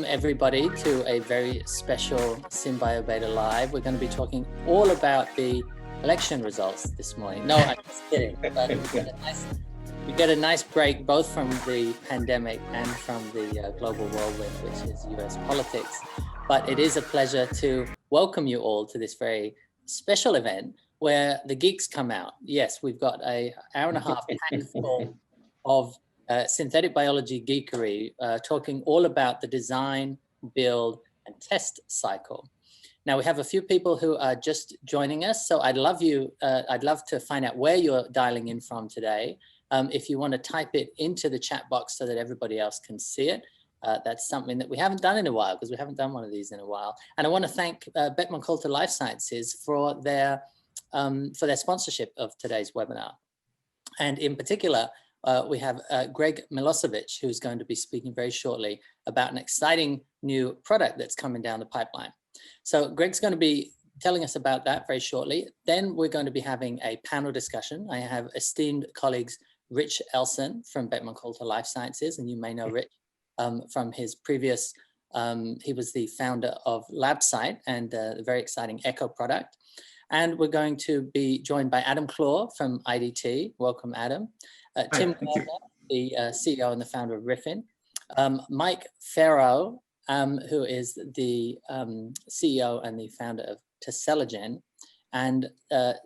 everybody to a very special SynBioBeta Live. We're going to be talking all about the election results this morning. No, I'm just kidding. But we get a nice break both from the pandemic and from the global whirlwind, which is US politics. But it is a pleasure to welcome you all to this very special event where the geeks come out. Yes, we've got an hour and a half handful of synthetic biology geekery, talking all about the design, build, and test cycle. Now we have a few people who are just joining us, so I'd love to find out where you're dialing in from today. If you want to type it into the chat box so that everybody else can see it. That's something that we haven't done in a while because we haven't done one of these in a while. And I want to thank Beckman Coulter Life Sciences for their sponsorship of today's webinar. And in particular, we have Greg Milosevich, who's going to be speaking very shortly about an exciting new product that's coming down the pipeline. So Greg's going to be telling us about that very shortly. Then we're going to be having a panel discussion. I have esteemed colleagues, Rich Ellson from Beckman Coulter Life Sciences, and you may know Rich from his previous, he was the founder of LabSite and the very exciting Echo product. And we're going to be joined by Adam Clore from IDT. Welcome, Adam. Tim Gardner, the CEO and the founder of Riffyn. Mike Fero, who is the CEO and the founder of TeselaGen. And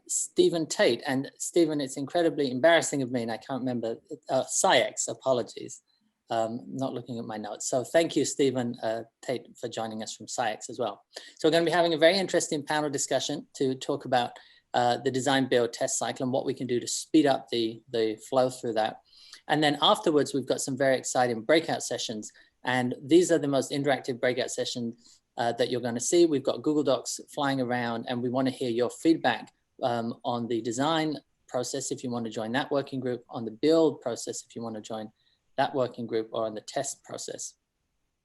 Stephen Tate. And Stephen, it's incredibly embarrassing of me, and I can't remember, Sciex, apologies. Not looking at my notes. So thank you, Stephen Tate, for joining us from Sciex as well. So we're going to be having a very interesting panel discussion to talk about the design, build, test cycle and what we can do to speed up the flow through that. And then afterwards, we've got some very exciting breakout sessions. And these are the most interactive breakout sessions that you're going to see. We've got Google Docs flying around, and we want to hear your feedback on the design process if you want to join that working group, on the build process if you want to join that working group, or on the test process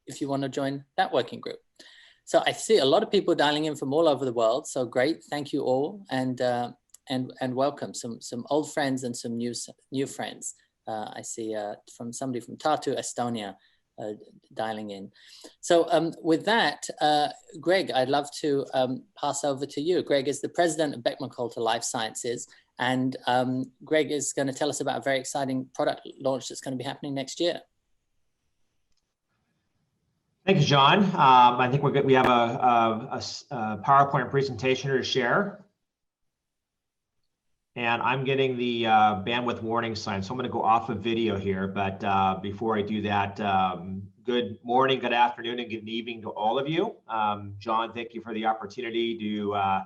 if you want to join that working group. So I see a lot of people dialing in from all over the world. So great, thank you all, and welcome some old friends and some new friends. I see from somebody from Tartu, Estonia, dialing in. So with that, Greg, I'd love to pass over to you. Greg is the president of Beckman Coulter Life Sciences, and Greg is going to tell us about a very exciting product launch that's going to be happening next year. Thanks, John. I think we're good. We have a PowerPoint presentation to share. And I'm getting the bandwidth warning sign, so I'm going to go off of video here. But before I do that, good morning, good afternoon, and good evening to all of you. John, thank you for the opportunity to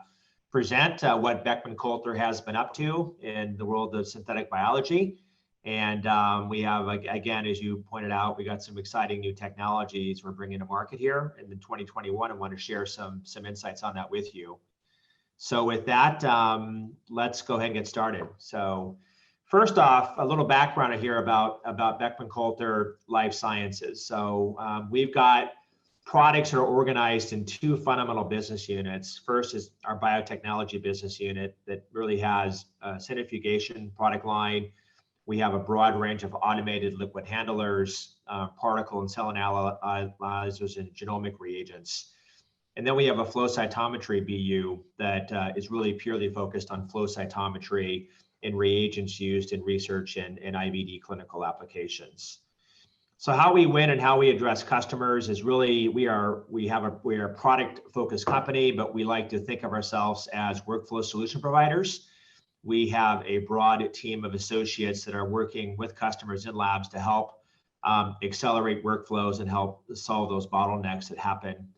present what Beckman Coulter has been up to in the world of synthetic biology. And we have, again, as you pointed out, we got some exciting new technologies we're bringing to market here in 2021. I want to share some insights on that with you. So with that, let's go ahead and get started. So first off, a little background here about Beckman Coulter Life Sciences. So we've got products that are organized in two fundamental business units. First is our biotechnology business unit that really has a centrifugation product line. We have a broad range of automated liquid handlers, particle and cell analyzers, and genomic reagents. And then we have a flow cytometry BU that is really purely focused on flow cytometry and reagents used in research and IVD clinical applications. So how we win and how we address customers is really, we are a product focused company, but we like to think of ourselves as workflow solution providers. We have a broad team of associates that are working with customers in labs to help accelerate workflows and help solve those bottlenecks that happen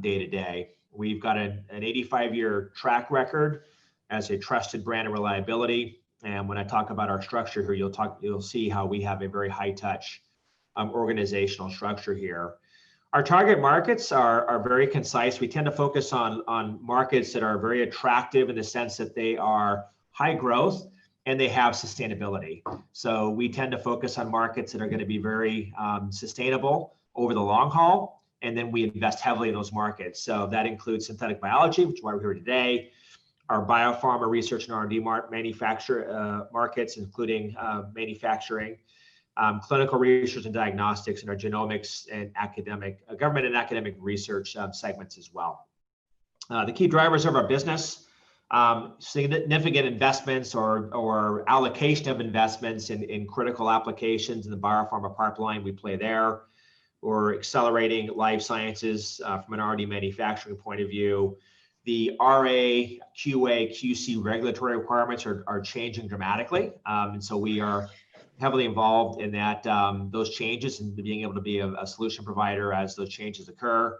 day to day. We've got an 85-year track record as a trusted brand and reliability. And when I talk about our structure here, you'll see how we have a very high touch organizational structure here. Our target markets are very concise. We tend to focus on markets that are very attractive in the sense that they are high growth and they have sustainability. So we tend to focus on markets that are going to be very sustainable over the long haul. And then we invest heavily in those markets. So that includes synthetic biology, which is why we're here today, our biopharma research and R&D markets, including manufacturing, clinical research and diagnostics, and our genomics and academic, government and academic research segments as well. The key drivers of our business, significant investments or allocation of investments in critical applications in the biopharma pipeline, we play there. Or accelerating life sciences from an R&D manufacturing point of view. The RA, QA, QC regulatory requirements are changing dramatically. And so we are heavily involved in that, those changes and being able to be a solution provider as those changes occur.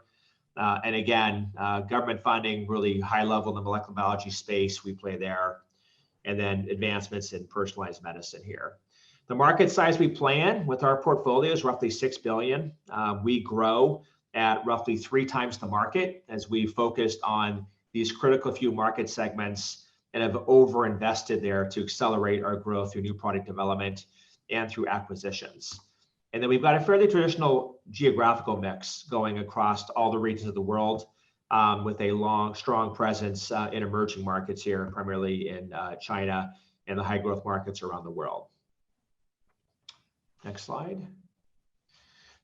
And again, government funding, really high level in the molecular biology space, we play there. And then advancements in personalized medicine here. The market size we play in with our portfolio is roughly $6 billion. We grow at roughly 3 times the market as we focused on these critical few market segments and have over-invested there to accelerate our growth through new product development and through acquisitions. And then we've got a fairly traditional geographical mix going across all the regions of the world with a long, strong presence in emerging markets here, primarily in China and the high growth markets around the world. Next slide.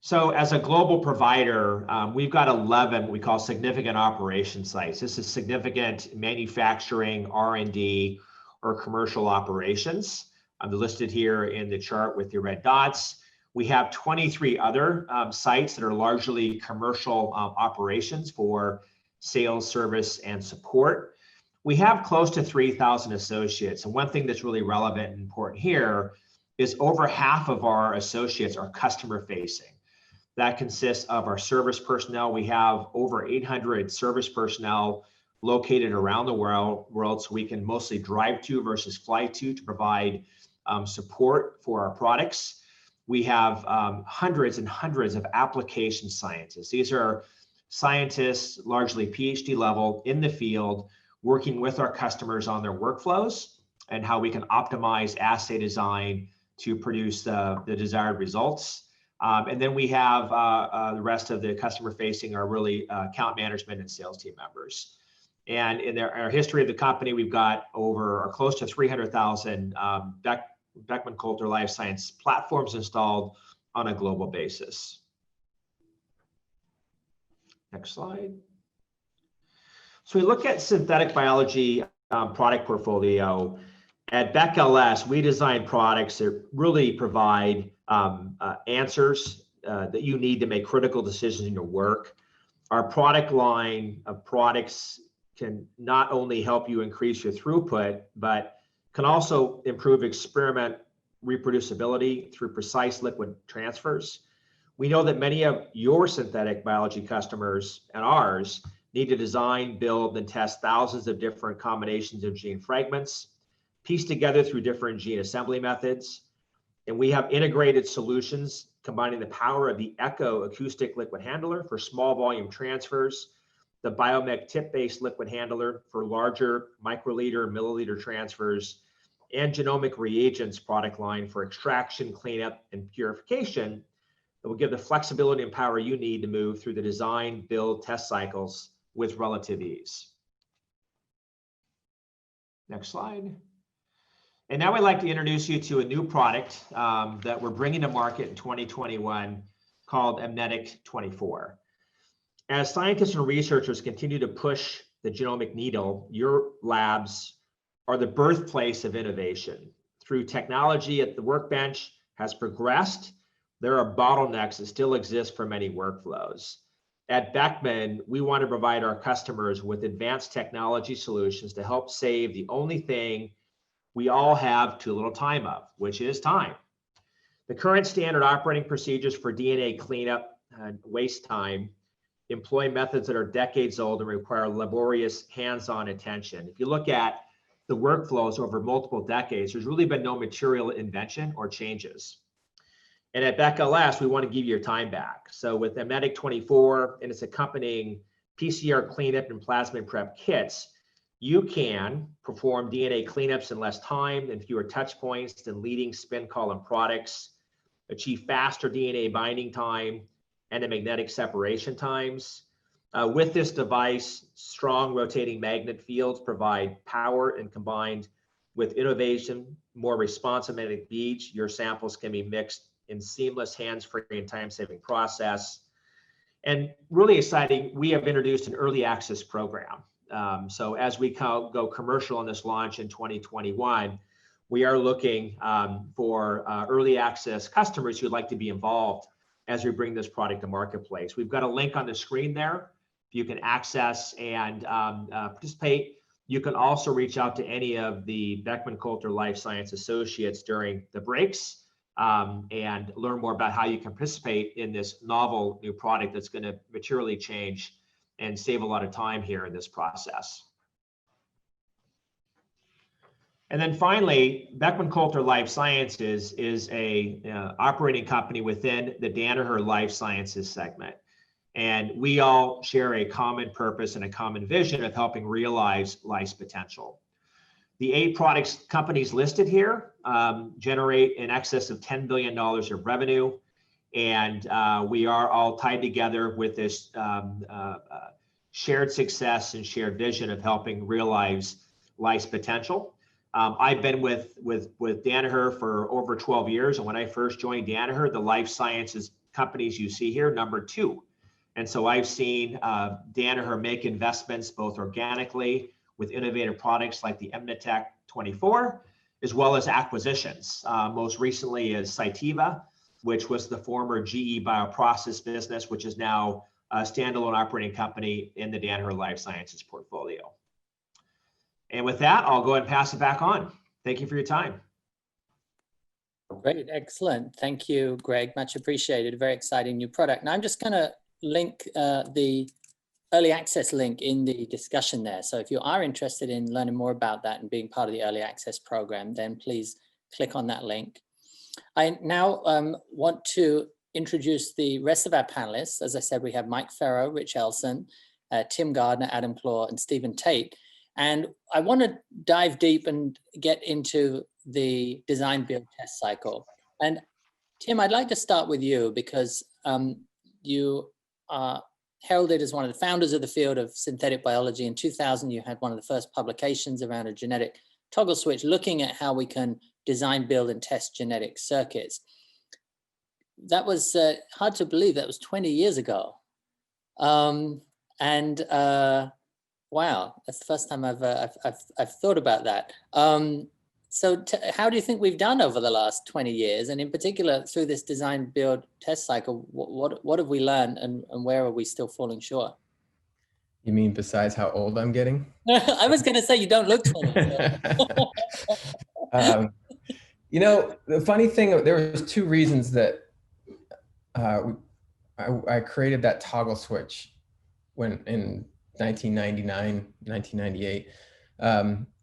So as a global provider, we've got 11 what we call significant operation sites. This is significant manufacturing, R&D, or commercial operations. They're listed here in the chart with the red dots. We have 23 other sites that are largely commercial operations for sales, service, and support. We have close to 3,000 associates. And one thing that's really relevant and important here is over half of our associates are customer facing. That consists of our service personnel. We have over 800 service personnel located around the world so we can mostly drive to versus fly to provide support for our products. We have hundreds and hundreds of application scientists. These are scientists, largely PhD level in the field, working with our customers on their workflows and how we can optimize assay design to produce the desired results. And then we have the rest of the customer facing are really account management and sales team members. And in our history of the company, we've got over or close to 300,000 Beckman Coulter life science platforms installed on a global basis. Next slide. So we look at synthetic biology product portfolio. At BeckLS, we design products that really provide answers that you need to make critical decisions in your work. Our product line of products can not only help you increase your throughput, but can also improve experiment reproducibility through precise liquid transfers. We know that many of your synthetic biology customers and ours need to design, build, and test thousands of different combinations of gene fragments, pieced together through different gene assembly methods. And we have integrated solutions combining the power of the Echo acoustic liquid handler for small volume transfers, the Biomech tip-based liquid handler for larger microliter, milliliter transfers, and genomic reagents product line for extraction, cleanup, and purification that will give the flexibility and power you need to move through the design, build, test cycles with relative ease. Next slide. And now I'd like to introduce you to a new product that we're bringing to market in 2021 called EMnetik 24. As scientists and researchers continue to push the genomic needle, your labs are the birthplace of innovation. Through technology at the workbench has progressed, there are bottlenecks that still exist for many workflows. At Beckman, we want to provide our customers with advanced technology solutions to help save the only thing we all have too little time of, which is time. The current standard operating procedures for DNA cleanup and waste time employ methods that are decades old and require laborious hands-on attention. If you look at the workflows over multiple decades, there's really been no material invention or changes. And at BeckLS, we want to give you your time back. So with EMnetik 24 and its accompanying PCR cleanup and plasmid prep kits, you can perform DNA cleanups in less time and fewer touch points than leading spin column products, achieve faster DNA binding time and the magnetic separation times. With this device, strong rotating magnet fields provide power, and combined with innovation, more responsive magnetic beads, your samples can be mixed and seamless, hands-free, and time-saving process. And really exciting, we have introduced an early access program. So as we go commercial on this launch in 2021, we are looking for early access customers who'd like to be involved as we bring this product to marketplace. We've got a link on the screen there. You can access and participate. You can also reach out to any of the Beckman Coulter Life Science Associates during the breaks and learn more about how you can participate in this novel new product that's going to materially change and save a lot of time here in this process. And then finally, Beckman Coulter Life Sciences is a operating company within the Danaher Life Sciences segment. And we all share a common purpose and a common vision of helping realize life's potential. The 8 products companies listed here generate in excess of $10 billion of revenue. And we are all tied together with this shared success and shared vision of helping realize life's potential. I've been with Danaher for over 12 years. And when I first joined Danaher, the life sciences companies you see here, number 2. And so I've seen Danaher make investments both organically with innovative products like the EMnetik 24, as well as acquisitions. Most recently is Cytiva, which was the former GE Bioprocess business, which is now a standalone operating company in the Danaher Life Sciences portfolio. And with that, I'll go ahead and pass it back on. Thank you for your time. Great, excellent. Thank you, Greg. Much appreciated. A very exciting new product. Now I'm just going to link the early access link in the discussion there. So if you are interested in learning more about that and being part of the early access program, then please click on that link. I now want to introduce the rest of our panelists. As I said, we have Mike Fero, Rich Ellson, Tim Gardner, Adam Clore, and Stephen Tate. And I want to dive deep and get into the design, build, test cycle. And Tim, I'd like to start with you because you are heralded as one of the founders of the field of synthetic biology. In 2000, you had one of the first publications around a genetic toggle switch looking at how we can design, build, and test genetic circuits. That was hard to believe. That was 20 years ago. Wow, that's the first time I've thought about that. So how do you think we've done over the last 20 years? And in particular, through this design, build, test cycle, what have we learned and where are we still falling short? You mean besides how old I'm getting? I was going to say you don't look 20. You know, the funny thing, there was 2 reasons that I created that toggle switch when in 1999, 1998.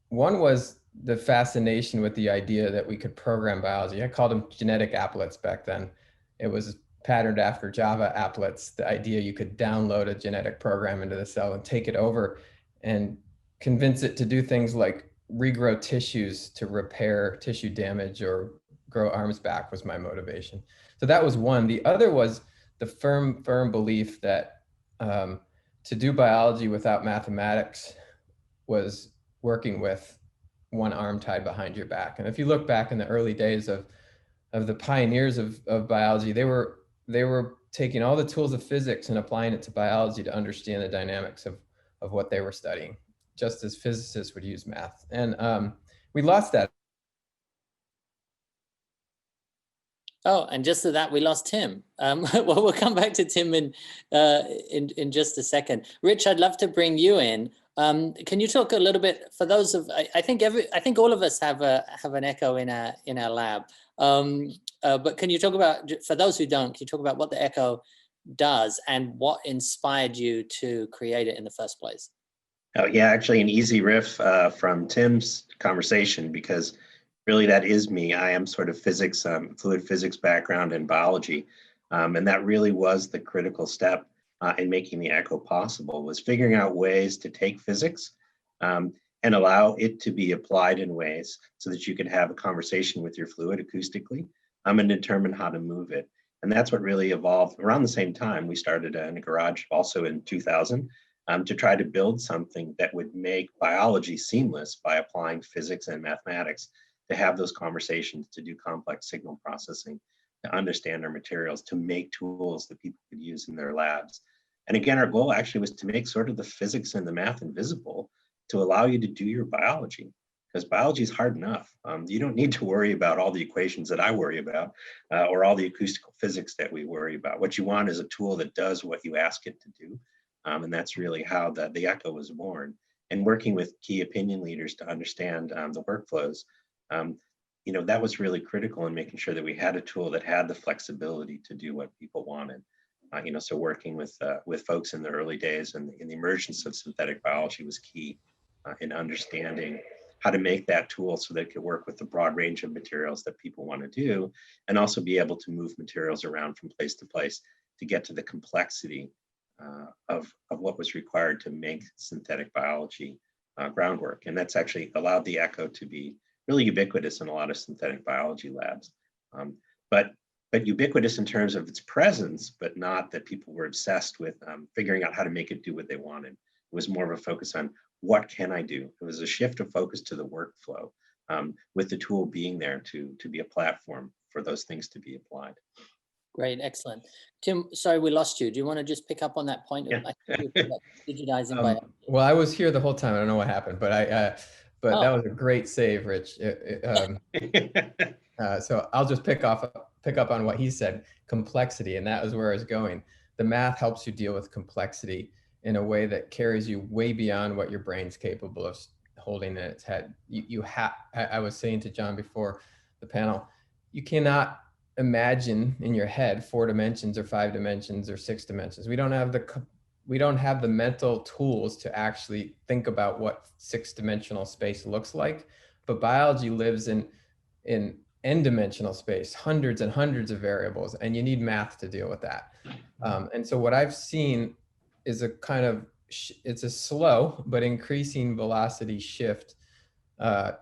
One was the fascination with the idea that we could program biology. I called them genetic applets back then. It was patterned after Java applets, the idea you could download a genetic program into the cell and take it over and convince it to do things like regrow tissues to repair tissue damage or grow arms back was my motivation. So that was one. The other was the firm belief that to do biology without mathematics was working with one arm tied behind your back. And if you look back in the early days of the pioneers of biology, they were taking all the tools of physics and applying it to biology to understand the dynamics of what they were studying, just as physicists would use math. And we lost that. Oh, and just to that, we lost Tim. Well, we'll come back to Tim in just a second. Rich, I'd love to bring you in. Can you talk a little bit for those of I think all of us have an echo in our lab. But can you talk about, for those who don't, can you talk about what the echo does and what inspired you to create it in the first place? Oh yeah, actually an easy riff from Tim's conversation, because really that is me. I am sort of physics, fluid physics background and biology. And that really was the critical step in making the echo possible, was figuring out ways to take physics and allow it to be applied in ways so that you could have a conversation with your fluid acoustically and determine how to move it. And that's what really evolved around the same time. We started in a garage also in 2000 to try to build something that would make biology seamless by applying physics and mathematics to have those conversations, to do complex signal processing. to understand our materials, to make tools that people could use in their labs. And again, our goal actually was to make sort of the physics and the math invisible to allow you to do your biology, because biology is hard enough. You don't need to worry about all the equations that I worry about or all the acoustical physics that we worry about. What you want is a tool that does what you ask it to do. And that's really how the Echo was born. And working with key opinion leaders to understand the workflows, that was really critical in making sure that we had a tool that had the flexibility to do what people wanted. So working with folks in the early days and in the emergence of synthetic biology was key in understanding how to make that tool so that it could work with the broad range of materials that people want to do, and also be able to move materials around from place to place to get to the complexity of what was required to make synthetic biology groundwork. And that's actually allowed the Echo to be really ubiquitous in a lot of synthetic biology labs. But ubiquitous in terms of its presence, but not that people were obsessed with figuring out how to make it do what they wanted. It was more of a focus on what can I do? It was a shift of focus to the workflow, with the tool being there to be a platform for those things to be applied. Great, excellent. Tim, sorry we lost you. Do you want to just pick up on that point? Yeah. Digitizing by. Well, I was here the whole time. I don't know what happened, but that was a great save, Rich. So I'll just pick up on what he said, complexity, and that was where I was going. The math helps you deal with complexity in a way that carries you way beyond what your brain's capable of holding in its head. I was saying to John before the panel, you cannot imagine in your head 4 dimensions or 5 dimensions or 6 dimensions. We don't have the mental tools to actually think about what 6-dimensional space looks like. But biology lives in n-dimensional space, hundreds and hundreds of variables, and you need math to deal with that. And so what I've seen is a kind of, it's a slow but increasing velocity shift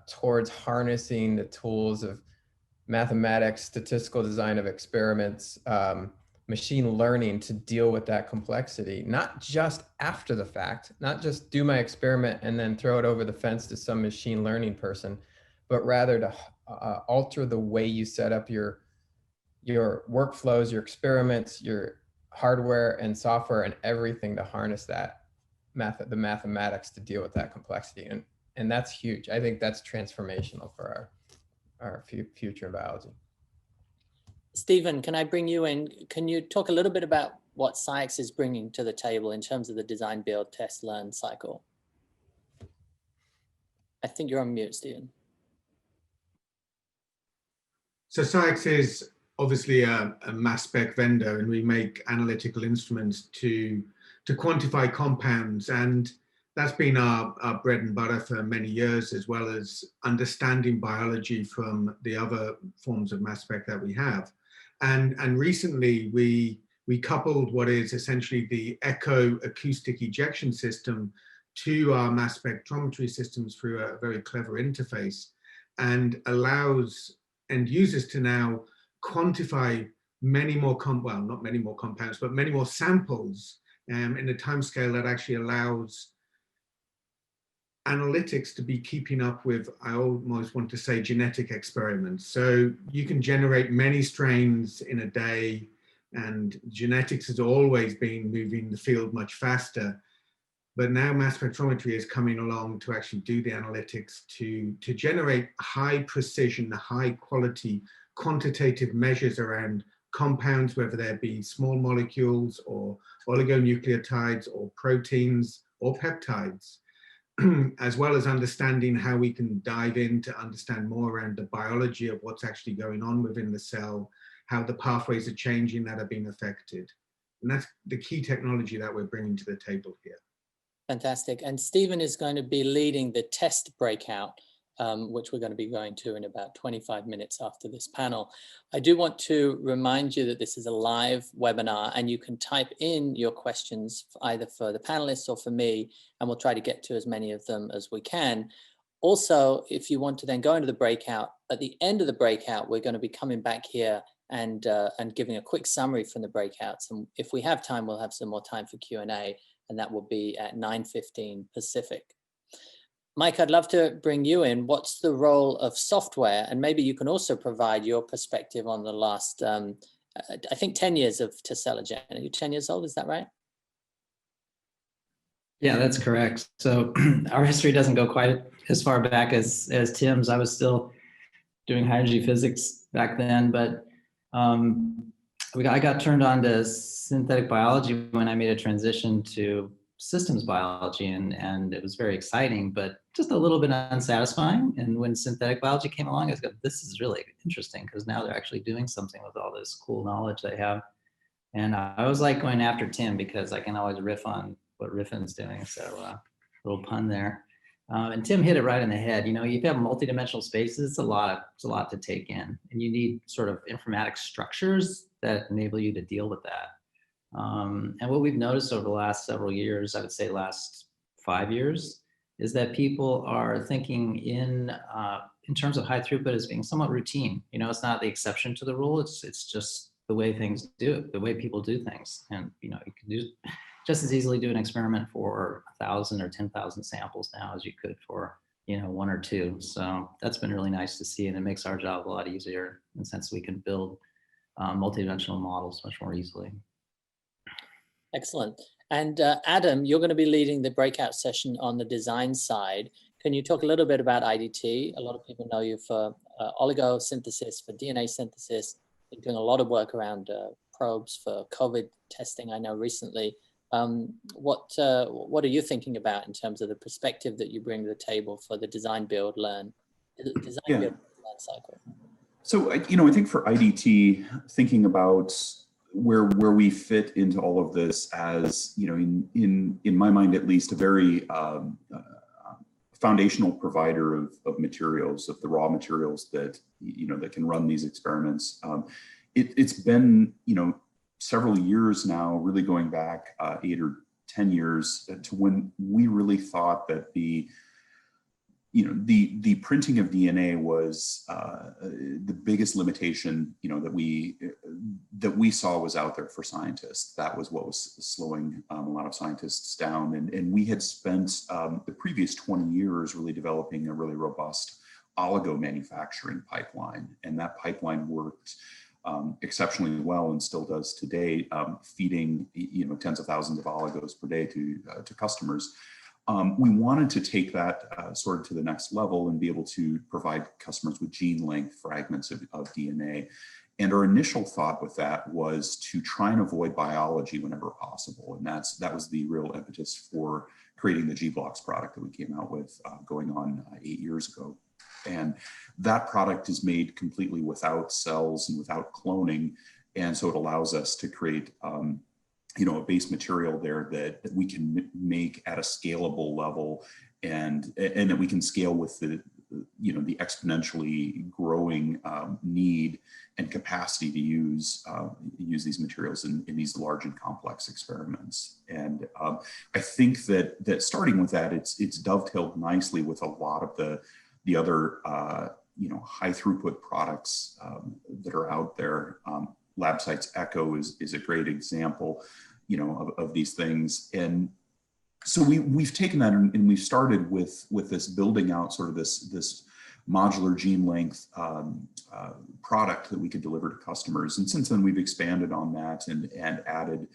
towards harnessing the tools of mathematics, statistical design of experiments, machine learning to deal with that complexity, not just after the fact, not just do my experiment and then throw it over the fence to some machine learning person, but rather to alter the way you set up your workflows, your experiments, your hardware and software and everything to harness that the mathematics to deal with that complexity. And that's huge. I think that's transformational for our future biology. Stephen, can I bring you in? Can you talk a little bit about what Sciex is bringing to the table in terms of the design, build, test, learn cycle? I think you're on mute, Stephen. So Sciex is obviously a mass spec vendor, and we make analytical instruments to quantify compounds. And that's been our bread and butter for many years, as well as understanding biology from the other forms of mass spec that we have. And recently we coupled what is essentially the Echo acoustic ejection system to our mass spectrometry systems through a very clever interface, and allows end users to now quantify many more not many more compounds, but many more samples in a timescale that actually allows analytics to be keeping up with, I almost want to say, genetic experiments. So you can generate many strains in a day, and genetics has always been moving the field much faster. But now mass spectrometry is coming along to actually do the analytics to generate high precision, high quality quantitative measures around compounds, whether they be small molecules or oligonucleotides or proteins or peptides, as well as understanding how we can dive in to understand more around the biology of what's actually going on within the cell, how the pathways are changing that are being affected. And that's the key technology that we're bringing to the table here. Fantastic. And Stephen is going to be leading the test breakout, which we're going to be going to in about 25 minutes after this panel. I do want to remind you that this is a live webinar, and you can type in your questions either for the panelists or for me, and we'll try to get to as many of them as we can. Also, if you want to then go into the breakout, at the end of the breakout, we're going to be coming back here and giving a quick summary from the breakouts. And if we have time, we'll have some more time for Q&A, and that will be at 9:15 Pacific. Mike, I'd love to bring you in. What's the role of software? And maybe you can also provide your perspective on the last, I think 10 years of TeselaGen. Are you 10 years old? Is that right? Yeah, that's correct. So our history doesn't go quite as far back as Tim's. I was still doing high energy physics back then, but I got turned on to synthetic biology when I made a transition to systems biology, and it was very exciting, but just a little bit unsatisfying. And when synthetic biology came along, I was like, this is really interesting because now they're actually doing something with all this cool knowledge they have. And I was like going after Tim because I can always riff on what Riffyn's doing. So little pun there. And Tim hit it right in the head. You know, you have multidimensional spaces, it's a lot to take in, and you need sort of informatic structures that enable you to deal with that. And what we've noticed over the last several years, I would say last 5 years, is that people are thinking in terms of high throughput as being somewhat routine. You know, it's not the exception to the rule. It's just the way things do, the way people do things. And you know, you can do just as easily do an experiment for 1,000 or 10,000 samples now as you could for 1 or 2. So that's been really nice to see, and it makes our job a lot easier in the sense we can build multidimensional models much more easily. Excellent. And Adam, you're going to be leading the breakout session on the design side. Can you talk a little bit about IDT? A lot of people know you for oligo synthesis, for DNA synthesis. You're doing a lot of work around probes for COVID testing, I know recently. What are you thinking about in terms of the perspective that you bring to the table for the design, build, learn, build, learn cycle? So, I think for IDT, thinking about where we fit into all of this as, in my mind, at least, a very foundational provider of materials, of the raw materials that, that can run these experiments. It's been, several years now, really going back 8 or 10 years to when we really thought that the printing of DNA was the biggest limitation, that we saw was out there for scientists. That was what was slowing a lot of scientists down. And we had spent the previous 20 years really developing a really robust oligo manufacturing pipeline. And that pipeline worked exceptionally well and still does today, feeding tens of thousands of oligos per day to customers. We wanted to take that sort of to the next level and be able to provide customers with gene length fragments of DNA. And our initial thought with that was to try and avoid biology whenever possible. And that was the real impetus for creating the G-Blocks product that we came out with going on 8 years ago. And that product is made completely without cells and without cloning. And so it allows us to create a base material there that we can make at a scalable level, and that we can scale with the exponentially growing need and capacity to use these materials in these large and complex experiments. And I think that starting with that, it's dovetailed nicely with a lot of the other high throughput products that are out there. LabSite's Echo is a great example, of these things. And so we've taken that and we've started with this building out sort of this modular gene length product that we could deliver to customers. And since then we've expanded on that and added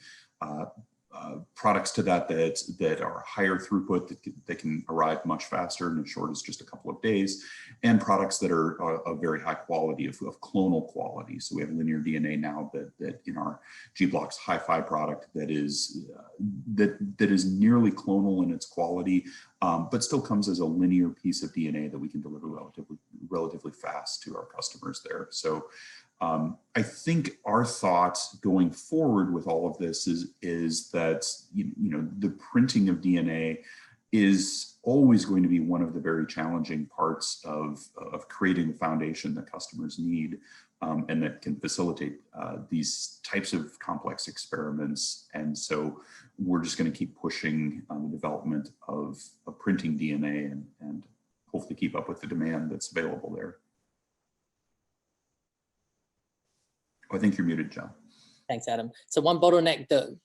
products to that are higher throughput, that can arrive much faster and as short as just a couple of days, and products that are of very high quality, of clonal quality. So we have linear DNA now that in our G-Blocks Hi-Fi product that is nearly clonal in its quality, but still comes as a linear piece of DNA that we can deliver relatively fast to our customers there. So I think our thought going forward with all of this is that the printing of DNA is always going to be one of the very challenging parts of creating the foundation that customers need, and that can facilitate these types of complex experiments. And so we're just going to keep pushing the development of printing DNA and hopefully keep up with the demand that's available there. I think you're muted, John. Thanks, Adam. So one bottleneck that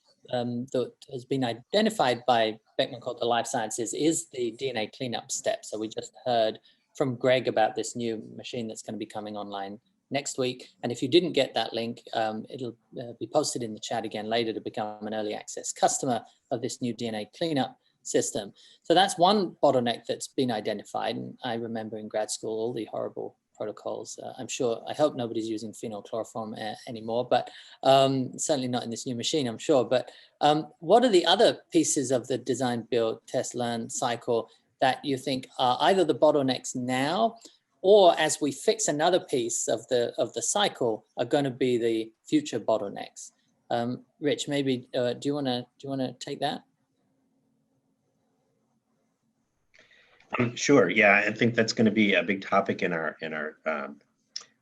has been identified by Beckman Coulter Life Sciences is the DNA cleanup step. So we just heard from Greg about this new machine that's going to be coming online next week. And if you didn't get that link, it'll be posted in the chat again later to become an early access customer of this new DNA cleanup system. So that's one bottleneck that's been identified. And I remember in grad school, all the horrible protocols. I hope nobody's using phenol chloroform anymore, but certainly not in this new machine, I'm sure. But what are the other pieces of the design, build, test, learn cycle that you think are either the bottlenecks now, or as we fix another piece of the cycle, are going to be the future bottlenecks? Rich, maybe do you want to take that? Sure. Yeah, I think that's going to be a big topic in our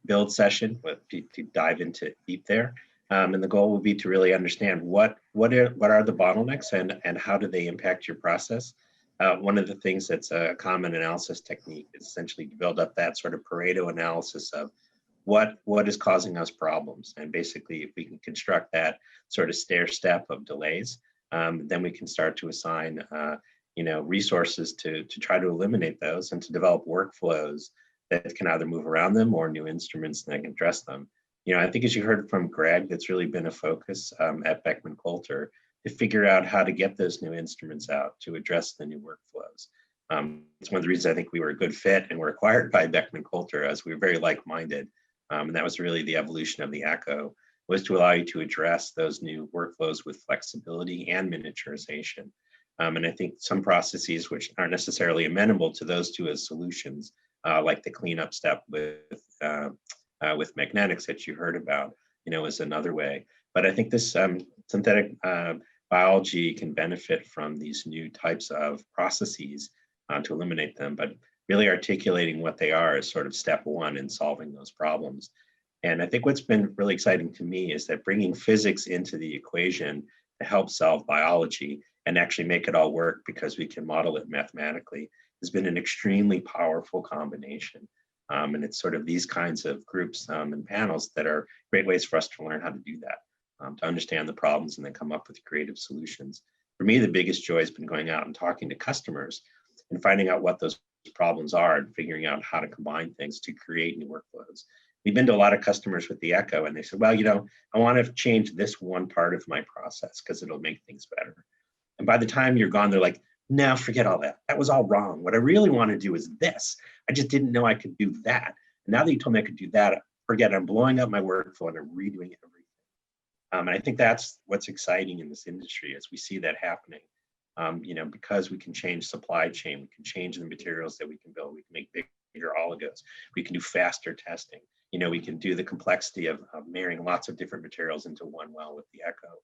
build session, to dive into deep there. And the goal will be to really understand what are the bottlenecks and how do they impact your process. One of the things that's a common analysis technique is essentially to build up that sort of Pareto analysis of what is causing us problems. And basically, if we can construct that sort of stair step of delays, then we can start to assign resources to try to eliminate those and to develop workflows that can either move around them or new instruments that can address them. I think as you heard from Greg, that's really been a focus at Beckman Coulter to figure out how to get those new instruments out to address the new workflows. It's one of the reasons I think we were a good fit and were acquired by Beckman Coulter, as we were very like-minded. And that was really the evolution of the Echo, was to allow you to address those new workflows with flexibility and miniaturization. And I think some processes which aren't necessarily amenable to those two as solutions, like the cleanup step with magnetics that you heard about, is another way. But I think this synthetic biology can benefit from these new types of processes to eliminate them, but really articulating what they are is sort of step one in solving those problems. And I think what's been really exciting to me is that bringing physics into the equation to help solve biology and actually make it all work because we can model it mathematically has been an extremely powerful combination. And it's sort of these kinds of groups and panels that are great ways for us to learn how to do that, to understand the problems and then come up with creative solutions. For me, the biggest joy has been going out and talking to customers and finding out what those problems are and figuring out how to combine things to create new workflows. We've been to a lot of customers with the Echo and they said, well, I want to change this one part of my process because it'll make things better. And by the time you're gone, they're like, no, forget all that. That was all wrong. What I really want to do is this. I just didn't know I could do that. And now that you told me I could do that, forget it. I'm blowing up my workflow and I'm redoing everything. And I think that's what's exciting in this industry as we see that happening. Because we can change supply chain, we can change the materials that we can build, we can make bigger oligos, we can do faster testing. We can do the complexity of marrying lots of different materials into one well with the Echo.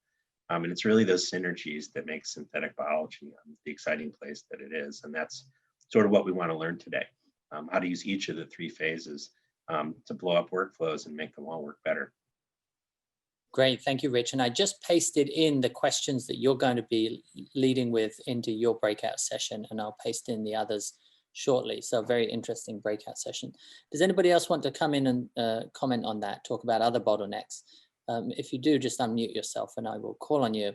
And it's really those synergies that make synthetic biology the exciting place that it is. And that's sort of what we want to learn today, how to use each of the three phases to blow up workflows and make them all work better. Great, thank you, Rich. And I just pasted in the questions that you're going to be leading with into your breakout session, and I'll paste in the others shortly. So very interesting breakout session. Does anybody else want to come in and comment on that, talk about other bottlenecks? If you do, just unmute yourself and I will call on you.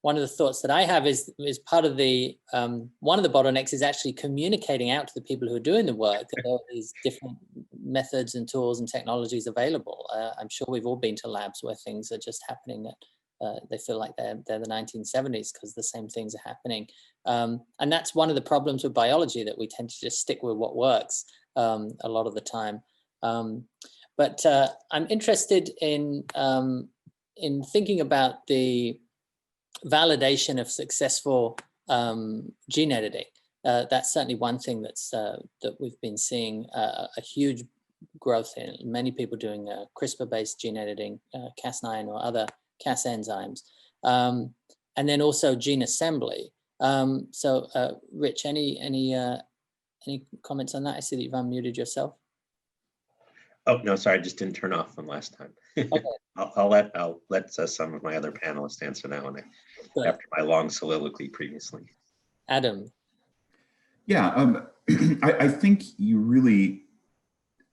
One of the thoughts that I have is part of the, one of the bottlenecks is actually communicating out to the people who are doing the work that there are these different methods and tools and technologies available. I'm sure we've all been to labs where things are just happening that they feel like they're the 1970s because the same things are happening. And that's one of the problems with biology, that we tend to just stick with what works a lot of the time. But I'm interested in thinking about the validation of successful gene editing. That's certainly one thing that's that we've been seeing a huge growth in. Many people doing CRISPR-based gene editing, Cas9 or other Cas enzymes, and then also gene assembly. So, Rich, any comments on that? I see that you've unmuted yourself. Oh, no, sorry, I just didn't turn off from last time. Okay. I'll let some of my other panelists answer that one after my long soliloquy previously. Adam. Yeah, I think you really,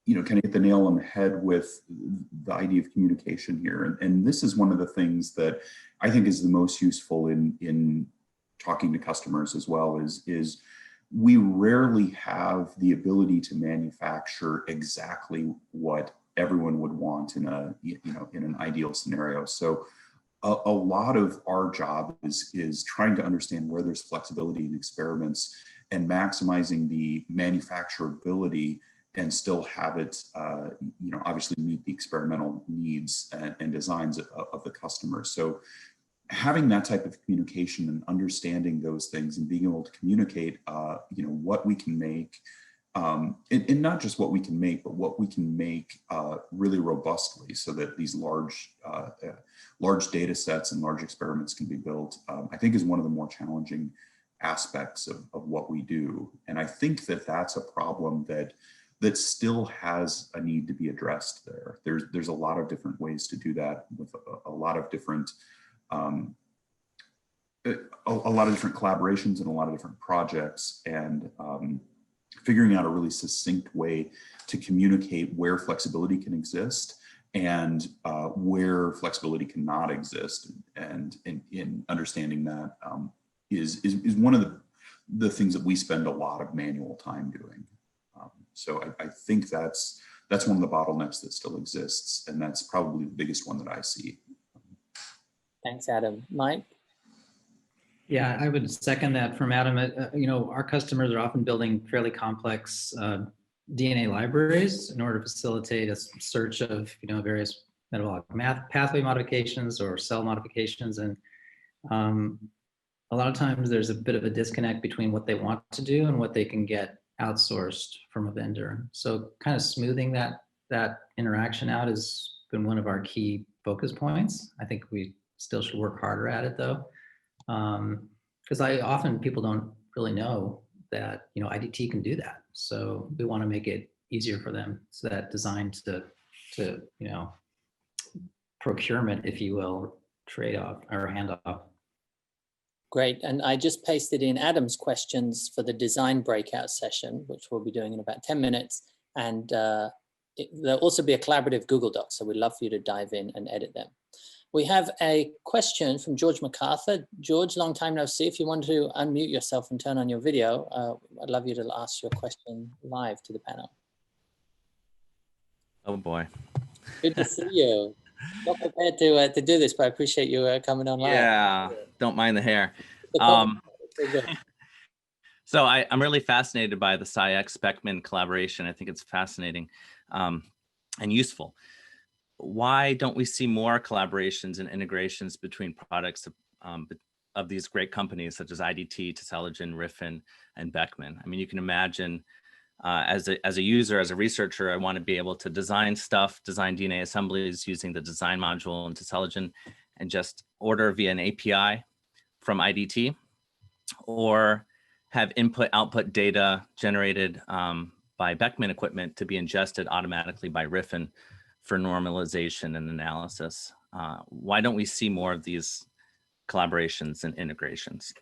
kind of hit the nail on the head with the idea of communication here. And this is one of the things that I think is the most useful in talking to customers as well is we rarely have the ability to manufacture exactly what everyone would want in an ideal scenario. So a lot of our job is trying to understand where there's flexibility in experiments and maximizing the manufacturability and still have it, obviously meet the experimental needs and designs of the customer. So having that type of communication and understanding those things and being able to communicate, what we can make, and not just what we can make, but what we can make really robustly, so that these large data sets and large experiments can be built, I think is one of the more challenging aspects of what we do. And I think that that's a problem that still has a need to be addressed there. There's a lot of different ways to do that with a lot of different collaborations and a lot of different projects, and figuring out a really succinct way to communicate where flexibility can exist and where flexibility cannot exist, and in understanding that is one of the things that we spend a lot of manual time doing. So I think that's one of the bottlenecks that still exists, and that's probably the biggest one that I see. Thanks, Adam. Mike? Yeah, I would second that from Adam. Our customers are often building fairly complex DNA libraries in order to facilitate a search of various metabolic pathway modifications or cell modifications, and a lot of times there's a bit of a disconnect between what they want to do and what they can get outsourced from a vendor. So kind of smoothing that interaction out has been one of our key focus points. I think we still should work harder at it though, because often people don't really know that IDT can do that. So we want to make it easier for them, so that design to procurement, if you will, trade-off or handoff. Great, and I just pasted in Adam's questions for the design breakout session, which we'll be doing in about 10 minutes. And there'll also be a collaborative Google Doc, so we'd love for you to dive in and edit them. We have a question from George MacArthur. George, long time no see. If you want to unmute yourself and turn on your video, I'd love you to ask your question live to the panel. Oh boy. Good to see you. Not prepared to do this, but I appreciate you coming on live. Yeah, don't mind the hair. So I'm really fascinated by the Sciex Beckman collaboration. I think it's fascinating and useful. Why don't we see more collaborations and integrations between products of these great companies such as IDT, TeselaGen, Riffyn, and Beckman? I mean, you can imagine as a user, as a researcher, I want to be able to design DNA assemblies using the design module in TeselaGen and just order via an API from IDT, or have input-output data generated by Beckman equipment to be ingested automatically by Riffyn for normalization and analysis. Why don't we see more of these collaborations and integrations?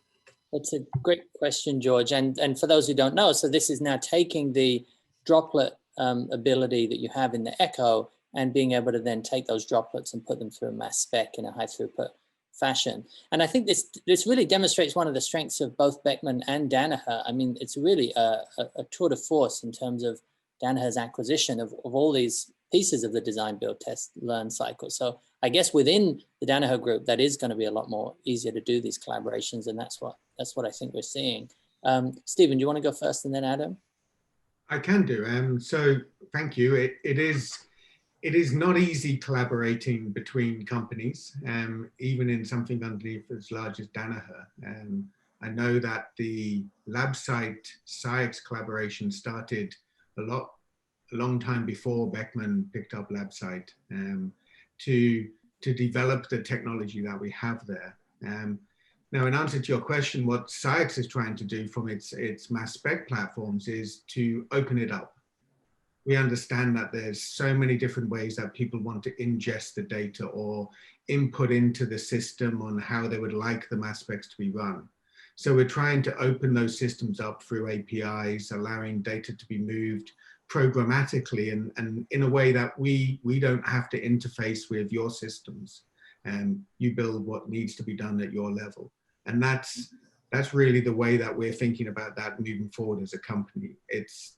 That's a great question, George. And for those who don't know, so this is now taking the droplet ability that you have in the echo and being able to then take those droplets and put them through a mass spec in a high throughput fashion. And I think this really demonstrates one of the strengths of both Beckman and Danaher. I mean, it's really a tour de force in terms of Danaher's acquisition of all these pieces of the design, build, test, learn cycle. So I guess within the Danaher group, that is going to be a lot more easier to do these collaborations, and that's what I think we're seeing. Stephen, do you want to go first and then Adam? I can do. So thank you. It is not easy collaborating between companies, even in something underneath as large as Danaher. I know that the LabSite Sciex collaboration started a long time before Beckman picked up LabSite to develop the technology that we have there. Now, in answer to your question, what Sciex is trying to do from its mass spec platforms is to open it up. We understand that there's so many different ways that people want to ingest the data or input into the system on how they would like the mass specs to be run. So we're trying to open those systems up through APIs, allowing data to be moved programmatically and in a way that we don't have to interface with your systems. You build what needs to be done at your level. And that's That's really the way that we're thinking about that moving forward as a company.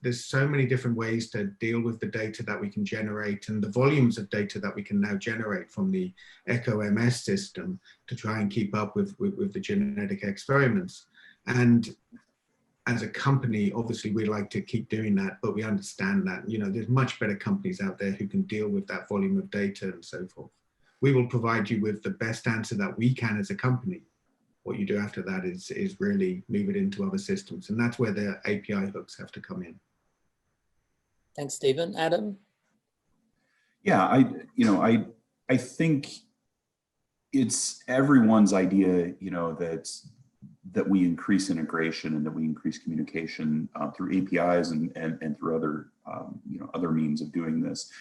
There's so many different ways to deal with the data that we can generate and the volumes of data that we can now generate from the ECO-MS system to try and keep up with the genetic experiments. And as a company, obviously we like to keep doing that, but we understand that, you know, there's much better companies out there who can deal with that volume of data and so forth. We will provide you with the best answer that we can as a company. What you do after that is really move it into other systems. And that's where the API hooks have to come in. Thanks, Stephen. Adam? Yeah, I think it's everyone's idea, you know, that we increase integration and that we increase communication through APIs and through other, you know, other means of doing this.